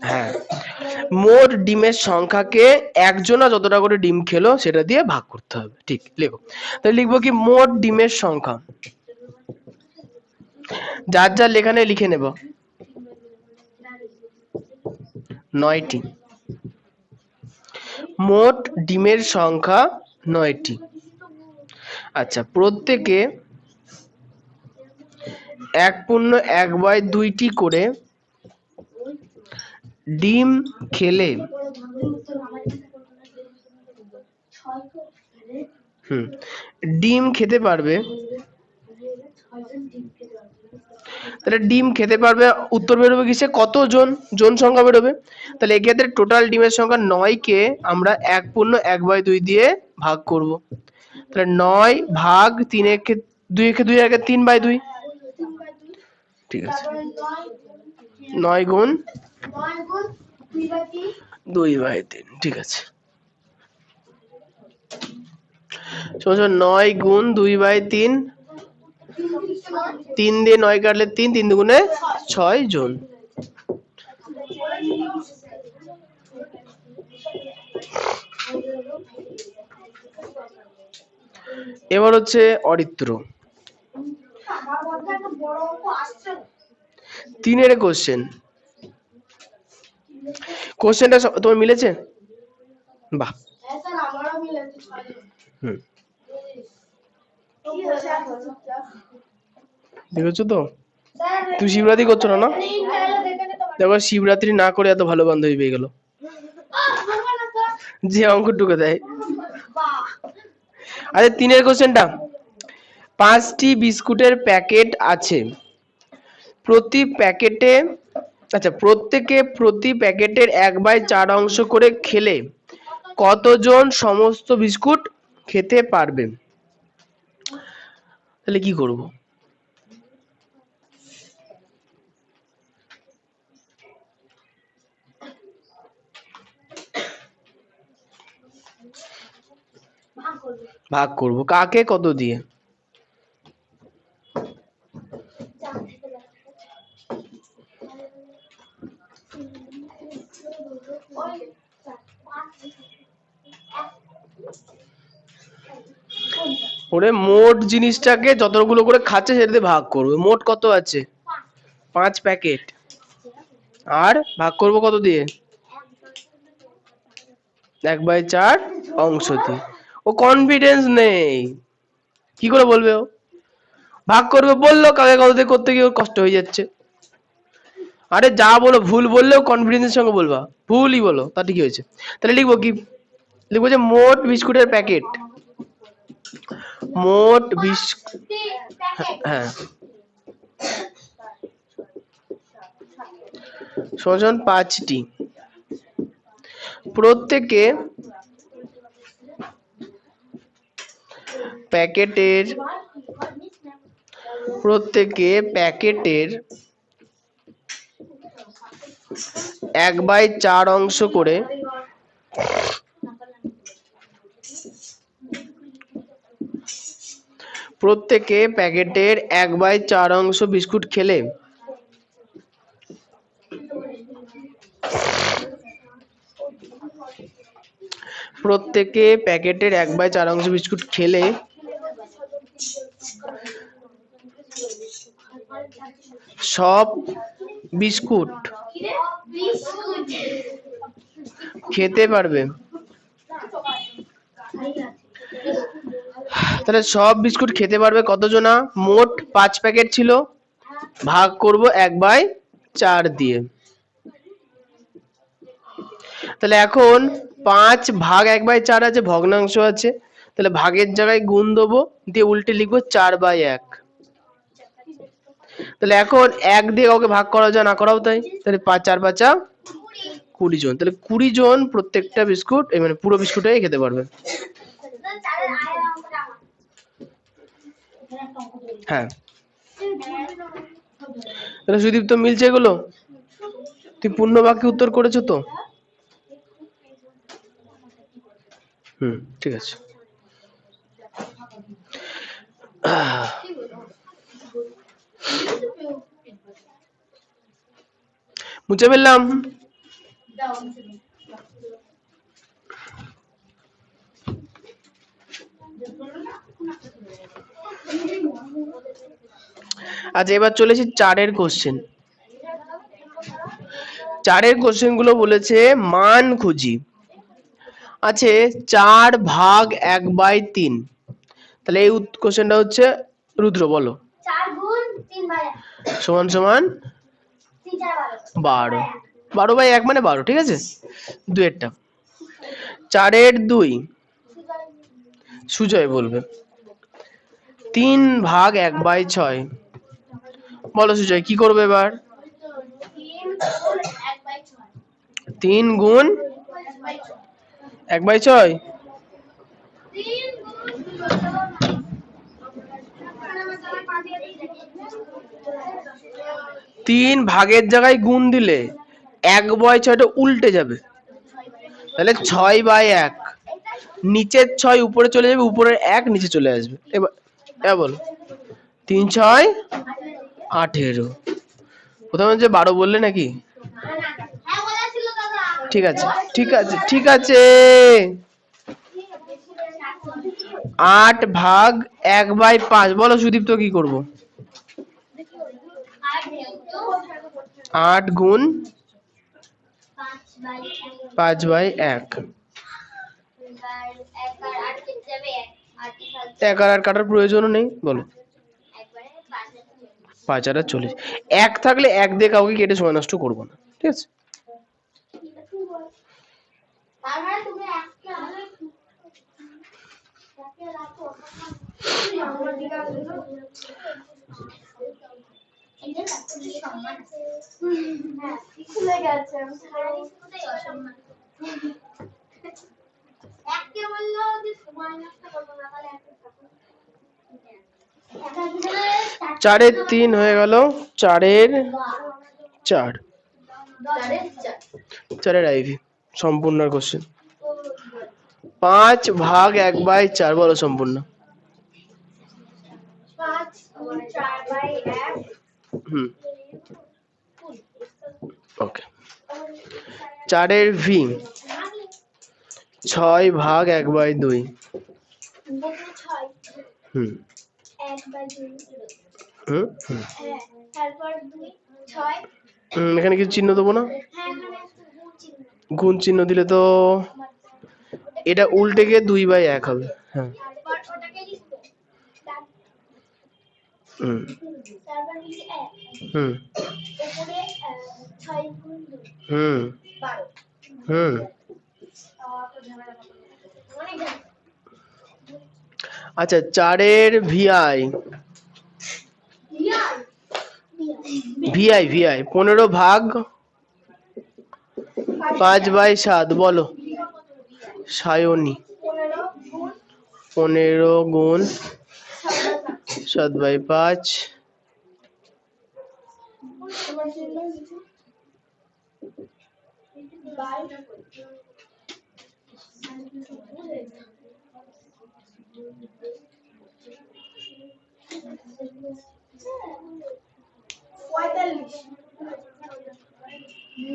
হ্যাঁ, মোট ডিমের সংখ্যাকে একজনা যতটা করে ডিম খেলো সেটা দিয়ে ভাগ করতে হবে। ঠিক, লেখো। তাহলে লিখবো কি মোট ডিমের সংখ্যা যার যার লেখা নেই লিখে নেব। 9টি। মোট ডিমের সংখ্যা 9টি। আচ্ছা, প্রত্যেকে 1/1/2টি করে ডিম খেলে ডিম খেতে পারবে। তাহলে ডিম খেতে পারবে, উত্তর বেরোবে কিসে? কতজন জন সংখ্যা বেরোবে। তাহলে এক্ষেত্রে টোটাল ডিমের সংখ্যা 9কে আমরা 1/1/2 দিয়ে ভাগ করব। তাহলে 9 ভাগ 3 একে 2 একে 2 একে 3/2। ঠিক আছে, 9 গুণ 2/3। ঠিক আছে, 9 গুণ 2/3, 3 দিয়ে 9 কাটলে 3, 3 দুগুণে 6 জন। এবার হচ্ছে অরিত্র 3-এর কোশ্চেন। কোশ্চেনটা তোমার মিলেছে? বাহ, দেখেছো তো? তুই শিবরাত্রি করছো না? দেখো, শিবরাত্রি না করে এত ভালো বান্ধবী পেয়ে গেল, যে অঙ্ক টুকে দেয়। আচ্ছা, 3-এর কোশ্চেনটা, 5টি বিস্কুটের প্যাকেট আছে। প্রতি প্যাকেটে প্রত্যেকে প্রতি প্যাকেটের 1/4 অংশ করে খেলে কতজন সমস্ত বিস্কুট খেতে পারবে? তাহলে কি করব? ভাগ করব কাকে কত দিয়ে? ওরে মোট জিনিসটাকে যতগুলো করে খাচ্ছে সেটা দিয়ে ভাগ করবে। মোট কত আছে? 5 প্যাকেট। আর ভাগ করব কত দিয়ে? 1/4 অংশ দিয়ে। ও কনফিডেন্স নেই, কি করে বলবে ও? ভাগ করবে বললো, কাকে কত দিয়ে করতে গিয়ে ওর কষ্ট হয়ে যাচ্ছে। আরে যা বলো ভুল বললেও কনফিডেন্সের সঙ্গে বলবা, ভুলই বলো তা ঠিকই হয়েছে। তাহলে লিখবো কি? লিখবো যে মোট বিস্কুটের প্যাকেট, মোট বিস্কুট, হ্যাঁ, সমান 5টি। প্রত্যেকে প্যাকেটের 1/4 অংশ করে প্রত্যেকে প্যাকেটের 1/4 অংশ বিস্কুট খেলে প্রত্যেকে প্যাকেটের 1/4 অংশ বিস্কুট খেলে সব বিস্কুট খেতে পারবে। তাহলে সব বিস্কুট খেতে পারবে কতজনা? মোট 5 প্যাকেট ছিল, ভাগ করব 1/4 দিয়ে। তাহলে এখন 5 ভাগ 1/4 আছে, ভগ্নাংশ আছে, তাহলে ভাগের জায়গায় গুণ দেবো, দিয়ে উল্টে লিখবো 4/1। তাহলে এখন 1 দিয়ে কাউকে ভাগ করা যায় না করাও তাই, তাহলে 4/5 20 জন। তাহলে 20 জন প্রত্যেকটা বিস্কুট মানে পুরো বিস্কুটটাই খেতে পারবে। হ্যাঁ, তাহলে সুদীপ তো মিলছে এগুলো? তুই পূর্ণ বাক্যে উত্তর করেছো তো? ঠিক আছে। মুছে ফেললাম। আচ্ছা এবার চলেছি 4-এর কোশ্চেন। 4-এর কোশ্চেন গুলো বলেছে মান খুঁজি। আছে 4/1/3, তাহলে এই কোশ্চেনটা হচ্ছে রুদ্র বলো। 4 × 3/1 সমান সমান 12। 12/1 মানে 12, ঠিক আছে। 2-এরটা 4-এর 2 সুজয় বলবে। 3/1/6 বলো সুজয় কি করবে এবার। 3 × 1/6 3/1/6 3 ভাগের জায়গায় গুণ দিলে 1/6টা উল্টে যাবে, তাহলে 6/1। নিচের 6 উপরে চলে যাবে, উপরের 1 নিচে চলে আসবে। এবার বলো 3/6 18। প্রথমে যে 12 বললে নাকি? ঠিক আছে ঠিক আছে ঠিক আছে। 8/1/5 বলো সুদীপ্ত কি করবো। 8 গুণ 5/1। 1 আর কাটার প্রয়োজনও নেই, বলো 5 আর 40। 1 থাকলে 1 দিয়ে কাউকে কেটে সময় নষ্ট করবো না, ঠিক আছে। চারের 3 হয়ে গেল, 4/4। 4-এর আইভি সম্পূর্ণ কোশ্চেন। 5/1/4 বলো সম্পূর্ণ। 5/4/1 ওকে। 4-এর 6/1/2 হুম 1/2 তারপর 2 6 এখানে কিছু চিহ্ন দেবো না, গুণ চিহ্ন দিলে তো এটা উল্টে গিয়ে 2/1 হবে। হ্যাঁ তারপর নিচে 1 হুম উপরে 6 × 2 হুম 12 হুম আচ্ছা 4-এর VI 15/5/7 বলো সায়নী। 15 গুণ 7/5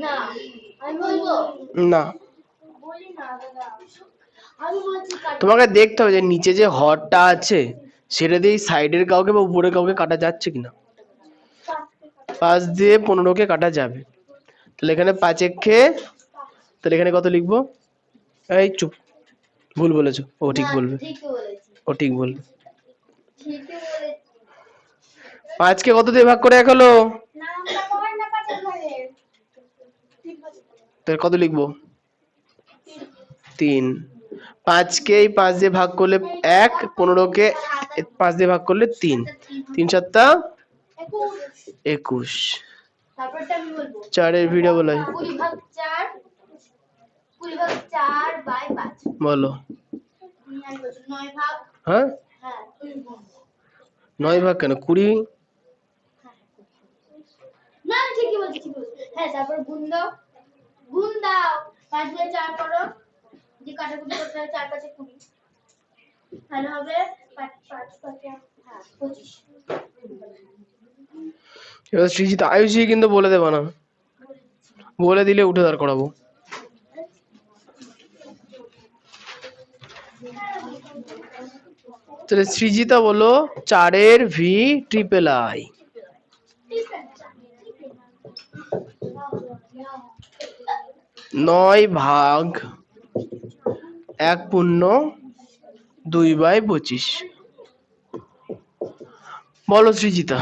না আমি বলবো না, বলি না দাদা, আমি বলছি তোমাকে দেখতে হবে যে নিচে যে হরটা আছে সেটা দিয়ে সাইডের কাউকে বা উপরে কাউকে কাটা যাচ্ছে কিনা। 5 দিয়ে 15কে কাটা যাবে, তাহলে এখানে 5 একে, তাহলে এখানে কত লিখবো। এই চুপ, ভুল বলেছো, ও ঠিক বলবে, ও ঠিক বলবে। 5কে কত দিয়ে ভাগ করে 1 হলো, তাহলে কত লিখবো 3। 5কে 5 দিয়ে ভাগ করলে 1, 15কে 5 দিয়ে ভাগ করলে 3, 3×7 21। তারপরটা আমি বলবো 4-এর ভিডিও বলাই 20/4 বলো। 9 ভাগ, হ্যাঁ হ্যাঁ 9 ভাগ কেন 20। না আমি ঠিকই বলছি ঠিকই বলছি। হ্যাঁ তারপর গুণ দাও 5/4 করো, যে কাটাকুটি করতে হয় 4×5 20, তাহলে হবে 5 হ্যাঁ 25। এবার সৃজিত আয়ুষী কিন্তু বলে দেবা না, বলে দিলে উঠে দাঁড় করাবো। তাহলে সৃজিতা বলো 4-এর VIII 9/1/2/25। বলো সৃজিতা।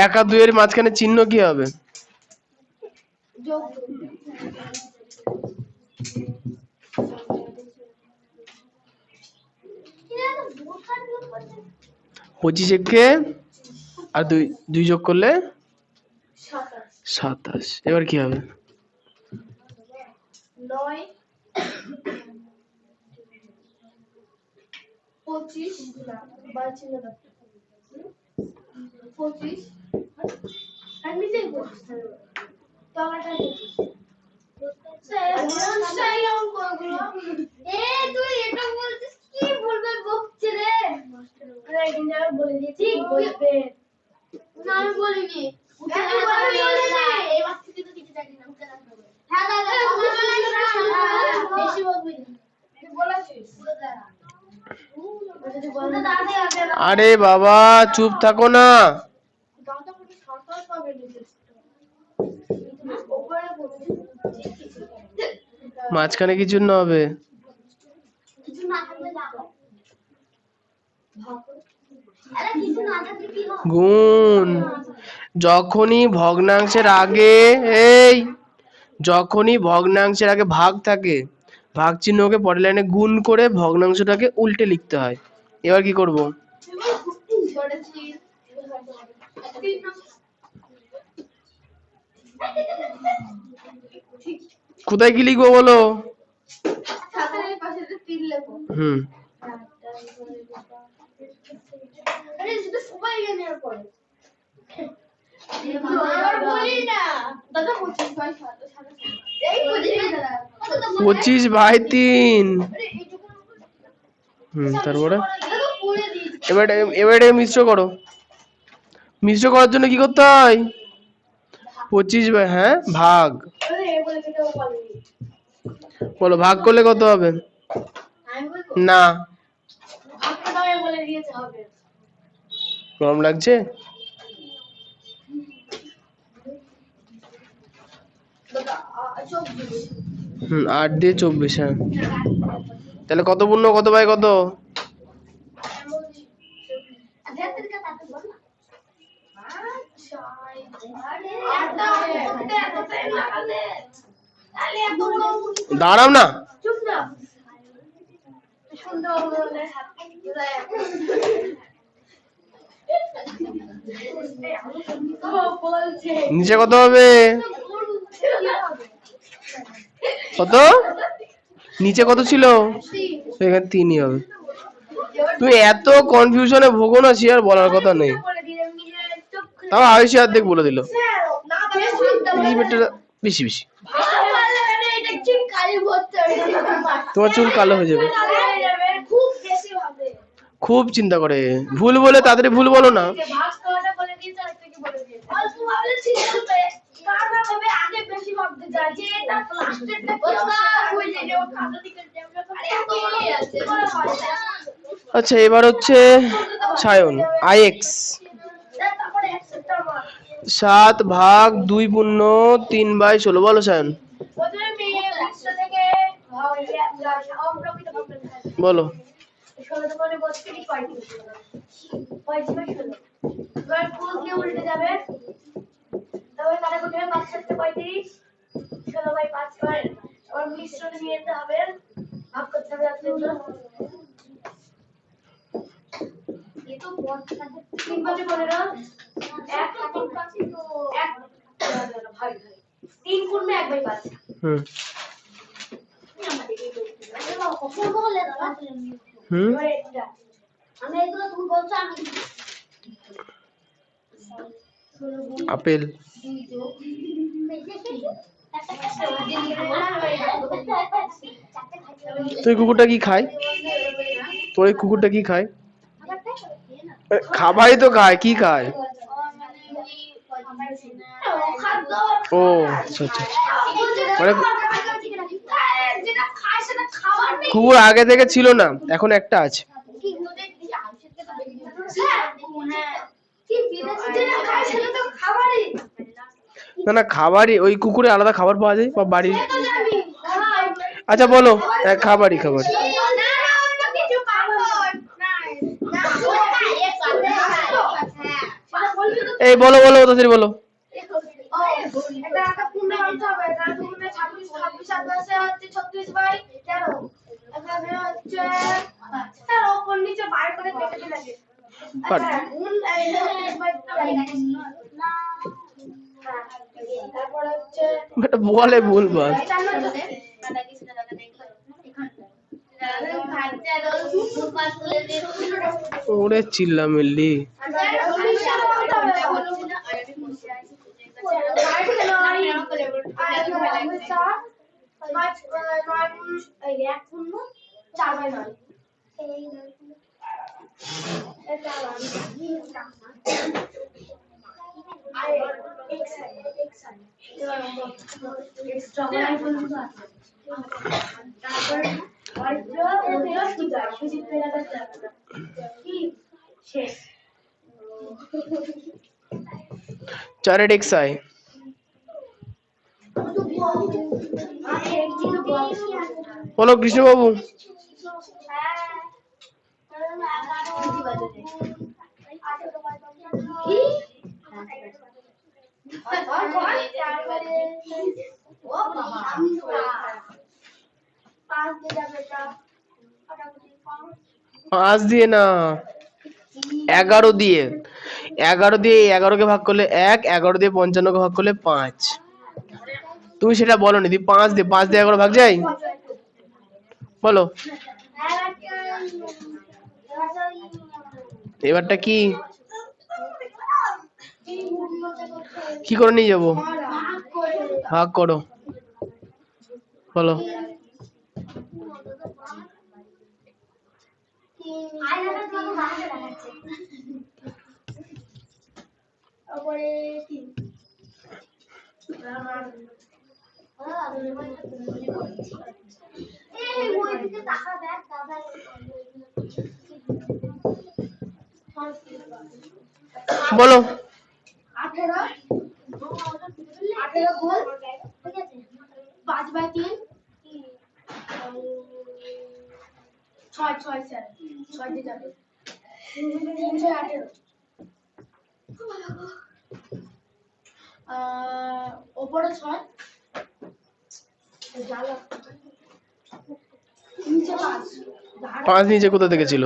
এক আর দুইয়ের মাঝখানে চিহ্ন কি হবে? পঁচিশ একে আর দুই যোগ করলে 27। এবার কি হবে? আরে বাবা চুপ থাকো না। মাঝখানে কি চিহ্ন হবে? গুণ। যখনই ভগ্নাংশের আগে ভাগ থাকে, ভাগ চিহ্নকে পরের লাইনে গুণ করে ভগ্নাংশটাকে উল্টে লিখতে হয়। এবার কি করব? কোথায় কি লিখবো বলো? হুম পঁচিশ বাই 3। তারপরে এবারে মিশ্র করো। মিশ্র করার জন্য কি করতে হয়? 25 বাই ভাগ। বলো ভাগ করলে কত হবে? না কম লাগছে? 8 দিয়ে 24। হ্যাঁ তাহলে কত পূর্ণ কত বাই কত? দাঁড়াও না। নিচে কত হবে? কত নিচে কত ছিল? এখানে 3ই হবে। তুমি এত কনফিউশনে ভোগো না, সে আর বলার কথা নেই। তাও আয়ুষি অর্ধেক বলে দিল। বেশি বেশি তোমার চুল কালো হয়ে যাবে। খুব চিন্তা করে ভুল বলে তাড়াতাড়ি ভুল বলো না। আচ্ছা এবার হচ্ছে সায়ন IX 7/2/3/16। বলো সায়ন। বলো। আপেল তো এই কুকুরটা কি খায়? তো এই কুকুরটা কি খায়? খাবারই তো খায়, কি খায়? ও আচ্ছা আচ্ছা। মানে কুকুর আগে থেকে ছিল না, এখন একটা আছে। না না, খাবারই, ওই কুকুরে আলাদা খাবার পাওয়া যায় বা বাড়ির। আচ্ছা বলো, খাবারই খাবারই। এই বলো বলো, তাড়াতাড়ি বলো। বলে ভুলভাল। ওরে চিল্লামিল্লি। চারের এক্স আই। বলো কৃষ্ণবাবু। পাঁচ দিয়ে না, 11 দিয়ে। 11 দিয়ে 11কে ভাগ করলে 1, 11 দিয়ে 55কে ভাগ করলে 5। তুমি সেটা বলো নি, 5 দিয়ে 11 ভাগ যায়? বলো এবারটা কি কি করে নিয়ে যাবো? ভাগ করো, বলো। বলো 18 গোল 5/3 6 স্যার 6 দিয়ে যাবে 318 উপরে 6 নিচে 5। 5 নিচে কোথা থেকে ছিল?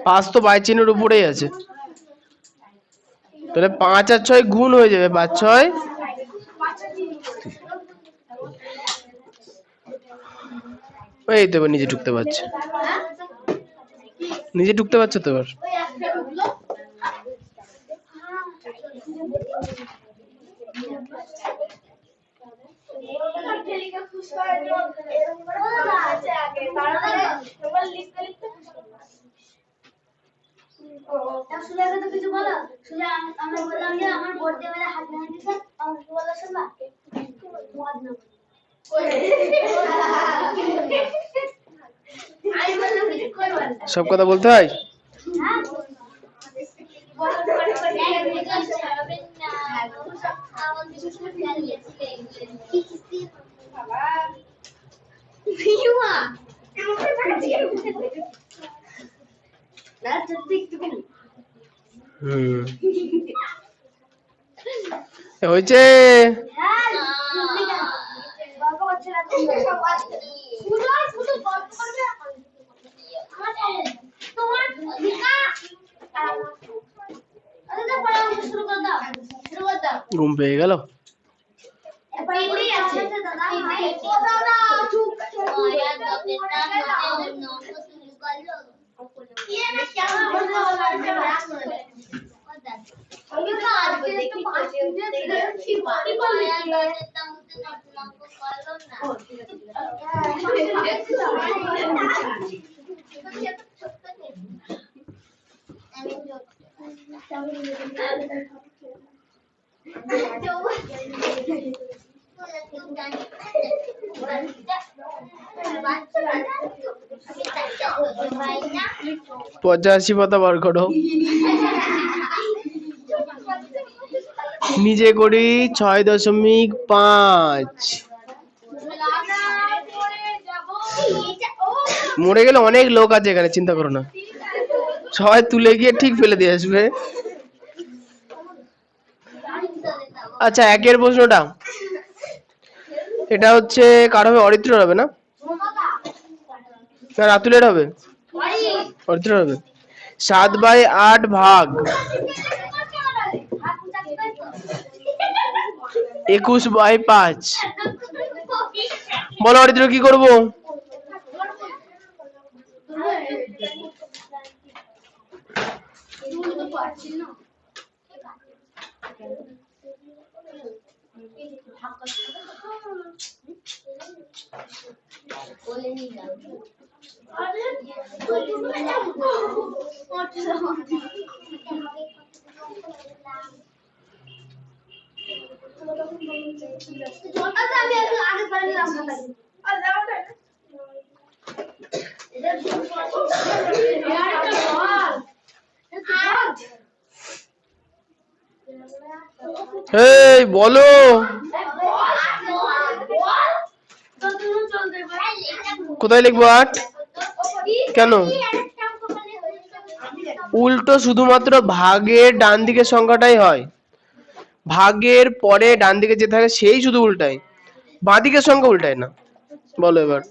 5 তো বাই চিহ্নের উপরেই আছে, তাহলে 5 আর 6 গুণ হয়ে যাবে, 5 6। এই তো এবার নিজে ঢুকতে পারছে, নিজে ঢুকতে পারছে তো এবার। কিছু বলো, আমরা বললাম যে আমার বর্থডে বেলা হাত না দিতে, আমার কি বলো শুনবা? সব কথা বলতে হয়। হয়েছে। ঘুম পেয়ে গেল। পঁচাশি পাতা বার করো। নিজে করি 6.5। মরে গেলে অনেক লোক আছে এখানে, চিন্তা করো না। 6 তুলে গিয়ে ঠিক ফেলে দিয়ে আসবে। আচ্ছা, একের প্রশ্নটা এটা হচ্ছে কার হবে? অরিত্র হবে না? রাতুলের হবে? অরিত্র হবে। 7/8 ভাগ 21/5। বলো অরিত্র কি করবো? এই বলো। কোথায় লিখবো 8? কেন? উল্টো শুধুমাত্র ভাগের ডান দিকের সংখ্যাটাই হয়। ভাগের পরে ডান দিকে যে থাকে সেই শুধু উল্টায়, বাঁ দিকের সংখ্যা উল্টায় না। বলো এবার।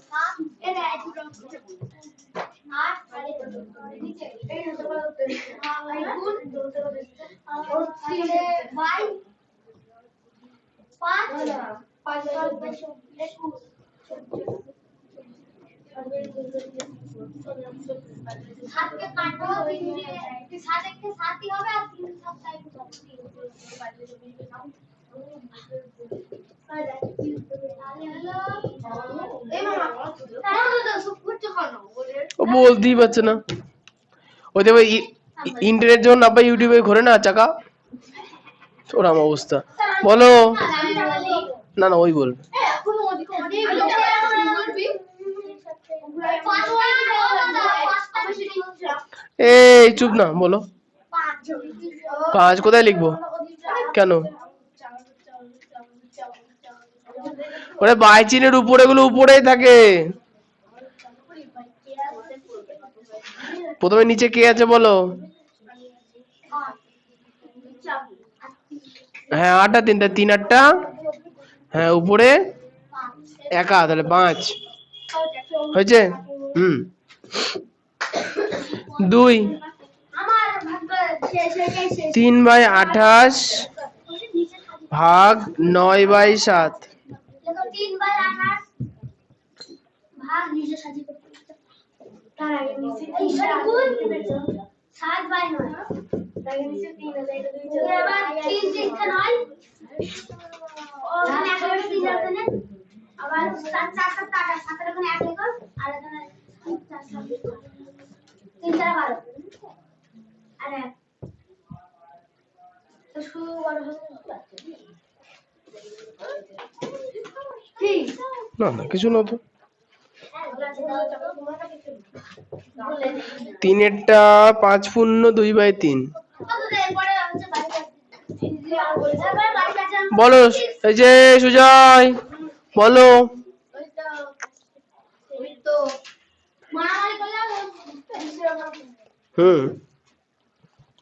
ও বলতেই পারছে না। ওই দেখো ইন্টারনেট যখন না পাই ইউটিউবে ঘোরে না চাকা, ওরকম অবস্থা। বলো। না না, ওই বলবে। এই চুপ না, বলো। 5 কোথায় লিখবো? কেন? ওরে বাইচিনের উপরে গুলো উপরেই থাকে। প্রথমে নিচে কে আছে বলো? হ্যাঁ, 8 আর 3, 3 8টা। হ্যাঁ, উপরে একা, তাহলে 5 হয়েছে। 2 3/28 ভাগ 9/7। না না, কিছু না তো। 3-এরটা 5×2/3। বলো। এই যে সুজয়, বলো।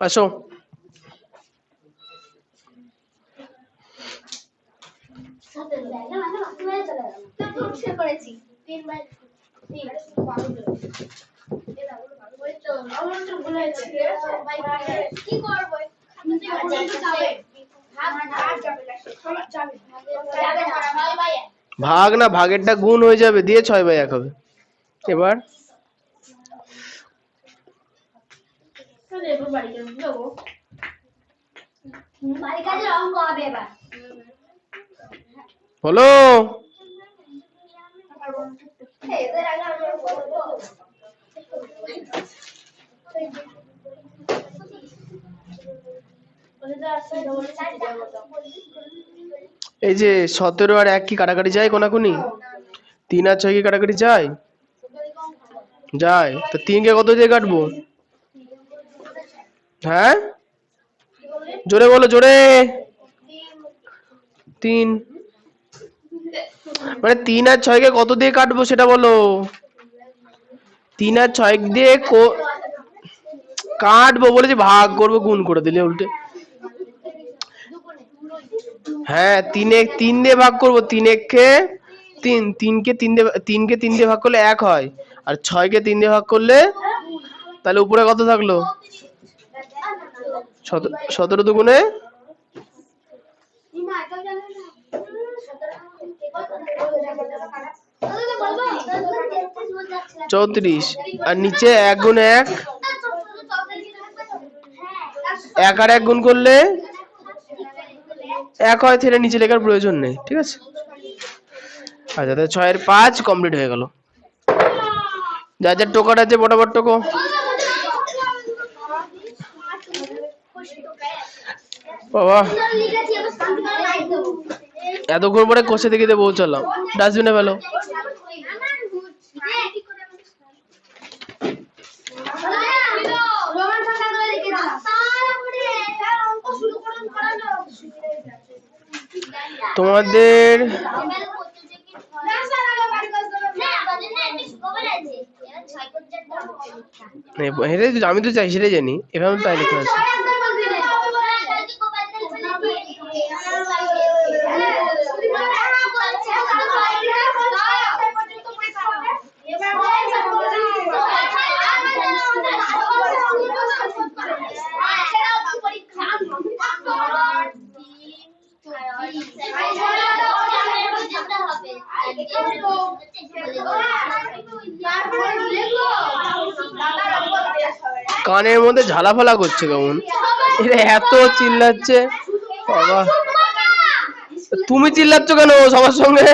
আসো। ভাগ না, ভাগেরটা গুণ হয়ে যাবে, দিয়ে 6/1 হবে। এবার বলো। এই যে 17 আর 1 কি কাটাকাটি যায় কোনাকুনি? 3 আর 6 কি কাটাকাটি যায়? যায়। তো 3 কে কত দিয়ে কাটবো? হ্যাঁ, জোরে বলো, জোরে। 3। মানে 3 আর 6 কে কত দিয়ে কাটবো সেটা বলো। 3 আর 6 দিয়ে কাটবো বলেছি, ভাগ করবো, গুণ করে দিলে উল্টে। হ্যাঁ, 3 দিয়ে ভাগ করবো। 3 কে 3, 3 কে 3 দিয়ে ভাগ করলে 1 হয়, আর 6 কে 3 দিয়ে ভাগ করলে তাহলে উপরে কত থাকলো? 17 দুগুণে 34, আর নিচে 1 গুণে 1, 1 আর 1 গুণ করলে 1 হয়, থেরে নিচে লেখার প্রয়োজন নেই, ঠিক আছে। আচ্ছা, তাহলে 6 এর 5 কমপ্লিট হয়ে গেল। যার যার টোকাটা আছে বরাবর টোকো। বাবা, এতক্ষণ পরে কষে দেখে পৌঁছালাম। ডাস্টবিনে ফেলো। তোমাদের আমি তো চাই সেটাই জানি, এভাবে তাই লেখা আছে। কানের মধ্যে ঝালাফালা করছে কেমন, এরা এত চিল্লাচ্ছে বাবা। তুমি চিল্লাচ্ছ কেন সবার সঙ্গে?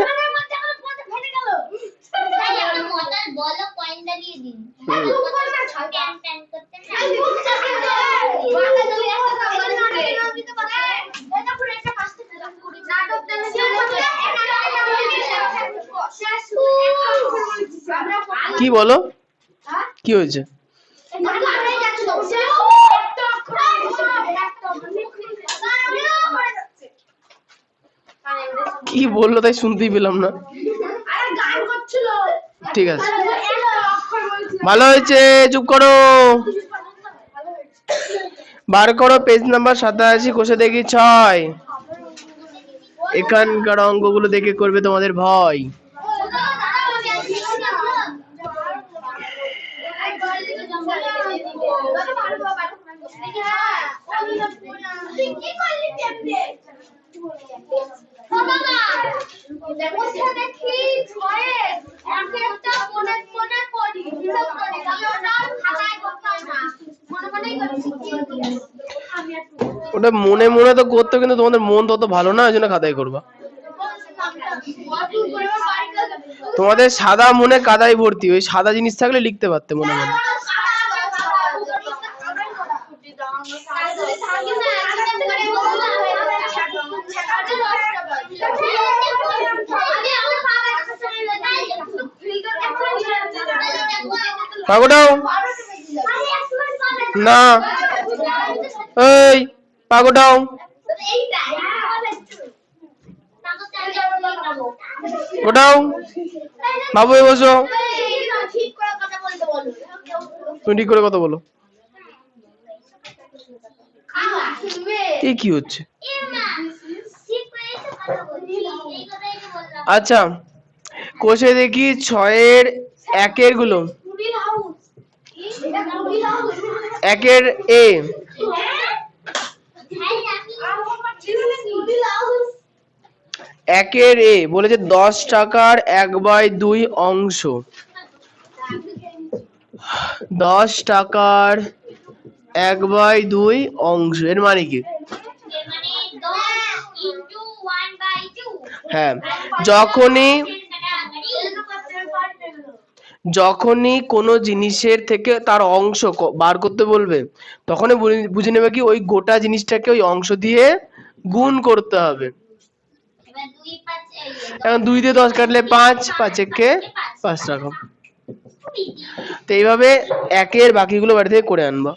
কি বলো, কি হয়েছে? কি বললো তাই শুনতেই পেলাম না। ঠিক আছে, ভালো হয়েছে, চুপ করো। বার করো পেজ নাম্বার 87, কষে দেখি 6। এখানকার অঙ্কগুলো দেখে করবে তোমাদের ভয়। ওটা মনে মনে তো করতে, কিন্তু তোমাদের মন তত ভালো না, ওই জন্য খাতায় করবা। তোমাদের সাদা মনে কাদায় ভর্তি, ওই সাদা জিনিস থাকলে লিখতে পারতে মনে মনে। পাগোটাও না, এই পাগোটাও। ওটাও বাবু, বসো। তুমি ঠিক করে কথা বলো। কি হচ্ছে? আচ্ছা, কষে দেখি 6 এর 1 এর গুলো। 1 এর এ, 1 এর এ বলেছে 10 টাকার 1/2 অংশ। 10 টাকার 1/2 অংশ এর মানে কি? হ্যাঁ, যখনই কোনো জিনিসের থেকে তার অংশ বার করতে বলবে, তখনই বুঝে নেবে কি ওই গোটা জিনিসটাকে ওই অংশ দিয়ে গুণ করতে হবে। এখন 2 দিয়ে 10 কাটলে 5, 5 একে 5 রাখো। তো এইভাবে একের বাকিগুলো বাড়ি থেকে করে আনবা।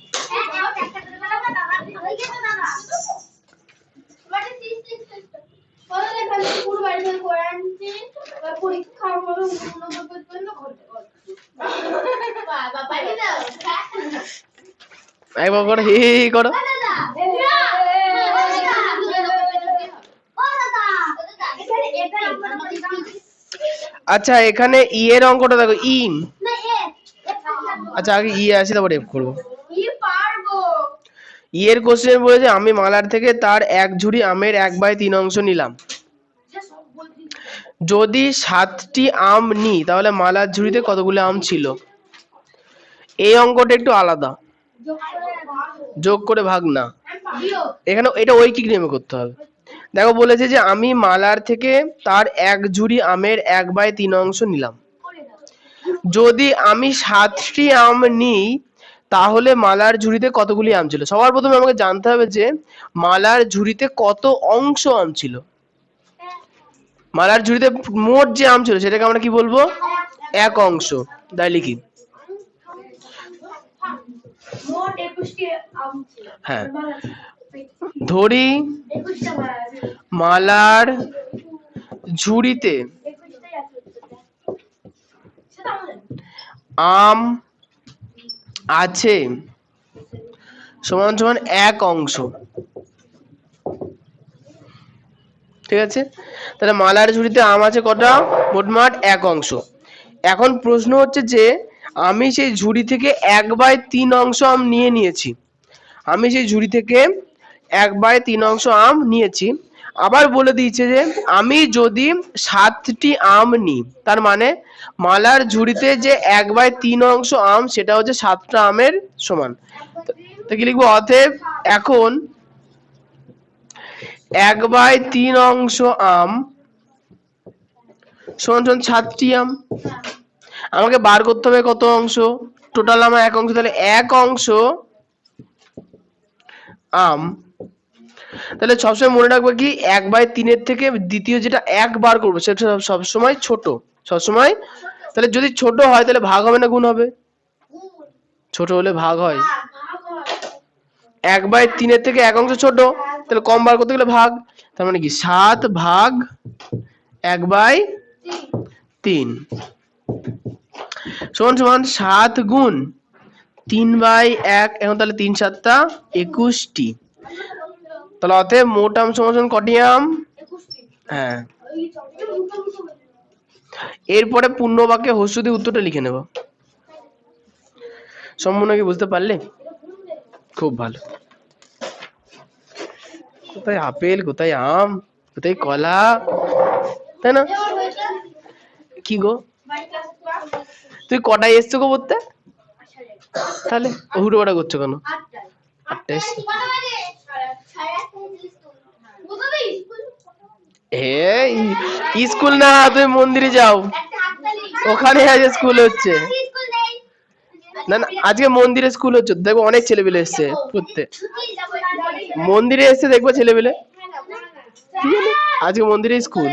একবার করো, হি হি করো। আচ্ছা এখানে ই এর অঙ্কটা দেখো, ই। আচ্ছা আগে ই আসি তারপর এফ করবো। ই এর কোশ্চেন বলেছে আমি মালার থেকে তার 1 ঝুড়ি আমের 1/3 অংশ নিলাম। যদি 7টি আম নিই তাহলে মালার ঝুড়িতে কতগুলো আম ছিল? এই অঙ্কটা একটু আলাদা, যোগ করে ভাগ না, এখানে এটা ঐকিক নিয়মে করতে হবে। দেখো বলেছে যে আমি মালার থেকে তার 1 ঝুড়ি আমের 1/3 অংশ নিলাম। যদি আমি 7টি আম নিই তাহলে মালার ঝুড়িতে কতগুলি আম ছিল? সবার প্রথমে আমাকে জানতে হবে যে মালার ঝুড়িতে কত অংশ আম ছিল। মালার ঝুড়িতে মোট যে আম ছিল সেটাকে আমরা কি বলবো? 1 অংশ। তাই লিখি। হ্যাঁ, ধরি মালার ঝুড়িতে আম আছে সমান সমান 1 অংশ। ঠিক আছে, তাহলে মালার ঝুড়িতে আম আছে কটা? মোটমাট 1 অংশ। এখন প্রশ্ন হচ্ছে যে আমি সেই ঝুড়ি থেকে 1/3 অংশ আম নিয়ে নিয়েছি। আমি সেই ঝুড়ি থেকে 1/3 অংশ আম নিয়েছি। আবার বলে দিয়েছে যে আমি যদি 7টি আম নিই, তার মানে মালার ঝুড়িতে যে 1/3 অংশ আম সেটা হচ্ছে 7টা আমের সমান। তো কি লিখবো? অতএব এখন 1/3 অংশ আম সমান 7টি আম। আমাকে বার করতে হবে কত অংশ? টোটাল আমার 1 অংশ, তাহলে 1 অংশ আম। তাহলে সবসময় মনে রাখবো কি 1/3 এর থেকে দ্বিতীয় যেটা 1 বার করবো সেটা সবসময় ছোট, সবসময়। তাহলে যদি ছোট হয় তাহলে ভাগ হবে না গুণ হবে? ছোট হলে ভাগ হয়। 1/3 এর থেকে 1 অংশ ছোট, তাহলে কম বার করতে গেলে ভাগ। তার মানে কি 7 ভাগ 1/3 সমান সমান 7 গুণ 3/1। এখন তাহলে 3 7 21টি। তাহলে অতএব মোট আম সমান কটি আম? হ্যাঁ। এরপরে পূর্ণ বাক্যে হস্য দিয়ে উত্তরটা লিখে নেব। সম্পূর্ণ কি বুঝতে পারলে? খুব ভালো। কোথায় আপেল, কোথায় আম, কোথায় কলা, তাই না? কি গো তুই কটায় এসছো গো পড়তে? তাহলে হুড়ো বাড়া করছো কেন? 8টায় এসছো। স্কুল না, তুমি মন্দিরে যাও, ওখানে আজ স্কুল হচ্ছে। না না, আজকে মন্দিরে স্কুল হচ্ছে, দেখো অনেক ছেলেপিলে এসছে পড়তে। মন্দিরে এসছে দেখবো ছেলেপিলে, আজকে মন্দিরে স্কুল।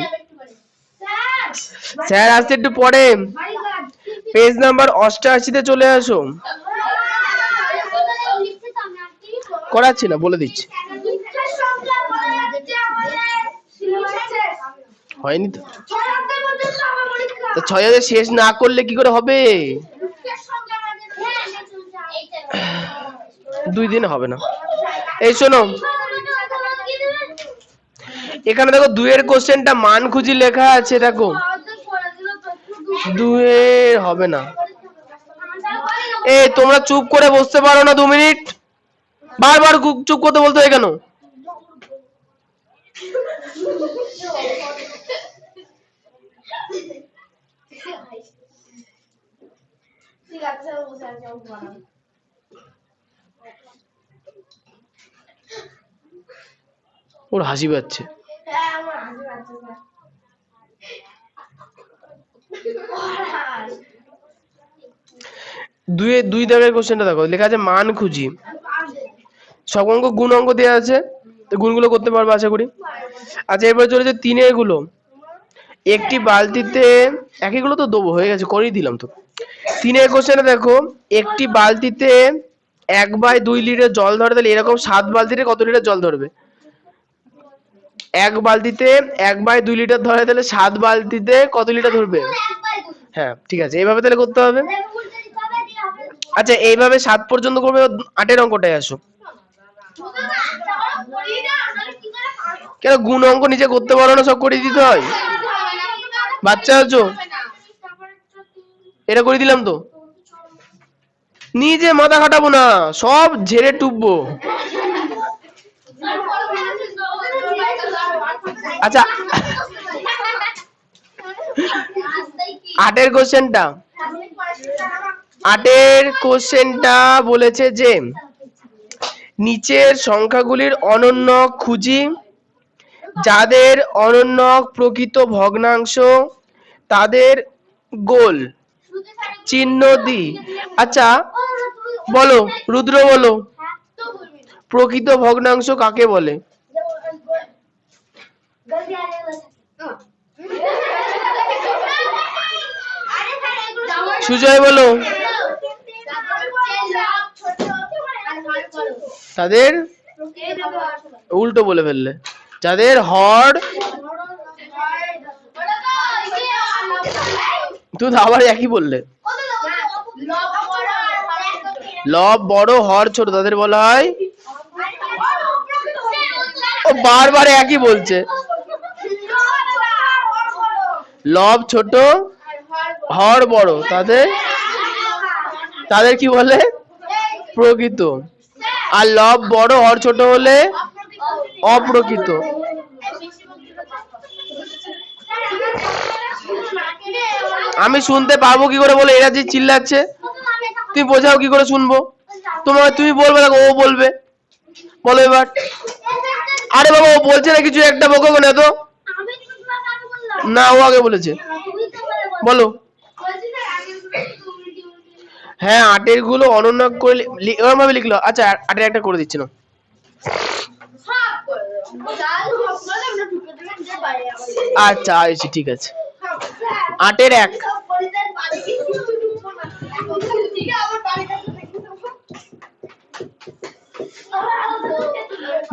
স্যার আসতে একটু পরে, পেজ নাম্বার 88-তে চলে আসো। করাচ্ছি না, বলে দিচ্ছি। হয়নি তো, 6000 শেষ না করলে কি করে হবে? 2 দিনে হবে না। এই শোনো, এখানে দেখো 2 এর কোশ্চেনটা মান খুঁজি লেখা আছে, দেখো 2 এর হবে না। এই তোমরা চুপ করে বসতে পারো না 2 মিনিট? বারবার চুপ করতে বলতে হয় কেন? ওর হাসি পাচ্ছে। দুই দাগের কোশ্চেনটা দেখো, লেখা আছে মান খুঁজি। সব অঙ্ক গুণ অঙ্ক দেওয়া আছে, তো গুণগুলো করতে পারবো আশা করি। আচ্ছা, এরপরে চলেছে তিনের গুলো। একটি বালতিতে, একইগুলো তো দেবো, হয়ে গেছে, করেই দিলাম তো। তিনের কোশ্চেনে দেখো, একটি বালতিতে 1/2 লিটার জল ধরে, তাহলে এরকম 7 বালতিতে কত লিটার জল ধরবে? এক বালতিতে 1/2 লিটার ধরে, তাহলে 7 বালতিতে কত লিটার ধরবে? হ্যাঁ ঠিক আছে, এইভাবে তাহলে করতে হবে। আচ্ছা, এইভাবে 7 পর্যন্ত করবে। 8-এর অঙ্কটায় আসো। কেন গুণ অঙ্ক নিজে করতে পারো না, সব করে দিতে হয়? বাচ্চা আছো? এটা করে দিলাম তো, নিজে মাথা খাটাবো না, সব ঝেড়ে টুববো। আচ্ছা, 8-এর কোশ্চেনটা বলেছে যে নিচের সংখ্যাগুলির অনন্যক খুঁজি, যাদের অনন্যক প্রকৃত ভগ্নাংশ তাদের গোল চিহ্ন দি। আচ্ছা বলো, রুদ্র বলো, প্রকৃত ভগ্নাংশ কাকে বলে? সুজয় বলো। তাদের উল্টো বলে ফেললে, যাদের হর, তুমি আবার একই বললে, লব বড় হর ছোট, তাদের বলা হয়। ও বারবার একই বলছে, লব ছোট হর বড়, তাদের কি বলে? প্রকৃত। আর লব বড় হর ছোট হলে অপ্রকৃত। আমি শুনতে পারবো কি করে বলো? এরা যে চিল্লাচ্ছে, তুমি বোঝাও কি করে শুনবো? তুমি বলবে, দেখো ও বলবে, বলো এবার। আরে বাবা, ও বলছে না কিছু একটা, বকো না তো। না, ও আগে বলেছে, বলো। হ্যাঁ, 8-এর গুলো অনন্যক করে এরকম ভাবে লিখলো। আচ্ছা, 8-এর একটা করে দিচ্ছি না। আচ্ছা আইছি, ঠিক আছে। 8-এর 1,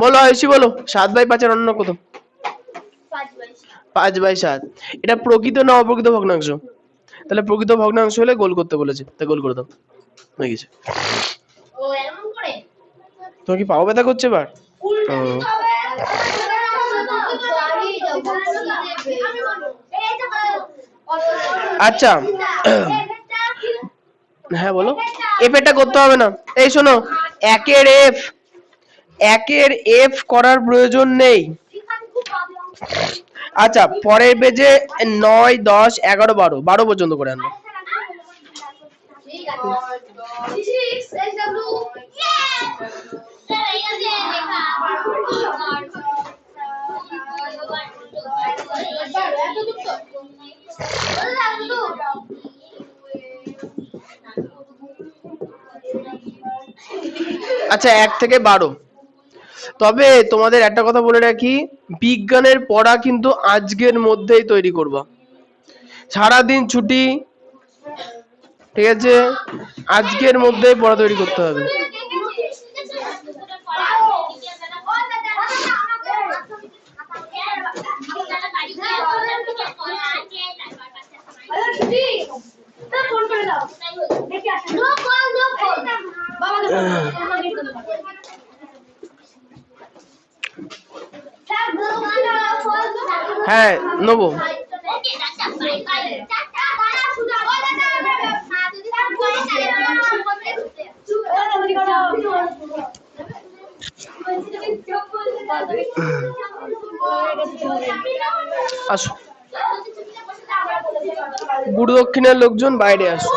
বলো আইসি, বলো 7/5-এর অন্য কত? 5/7। এটা প্রকৃত না অপ্রকৃত ভগ্নাংশ? তাহলে প্রকৃত ভগ্নাংশ হলে গোল করতে বলেছে, তাই গোল করে দাও, হয়ে গেছে। তোমার কি পাও ব্যথা করছে এবার? আচ্ছা, হ্যাঁ বলো। এফ এটা করতে হবে না, এই শোনো, 1-এর এফ করার প্রয়োজন নেই। আচ্ছা, পরের পেজে 9, 10, 11, 12 পর্যন্ত করে আনবো। আচ্ছা, 1 থেকে 12। তবে তোমাদের একটা কথা বলে রাখি, বিজ্ঞানের পড়া কিন্তু আজকের মধ্যেই তৈরি করবা। সারাদিন ছুটি, ঠিক আছে, আজকের মধ্যেই পড়া তৈরি করতে হবে। হ্যাঁ নেবো। আসো, গুরু দক্ষিণের লোকজন বাইরে আসো।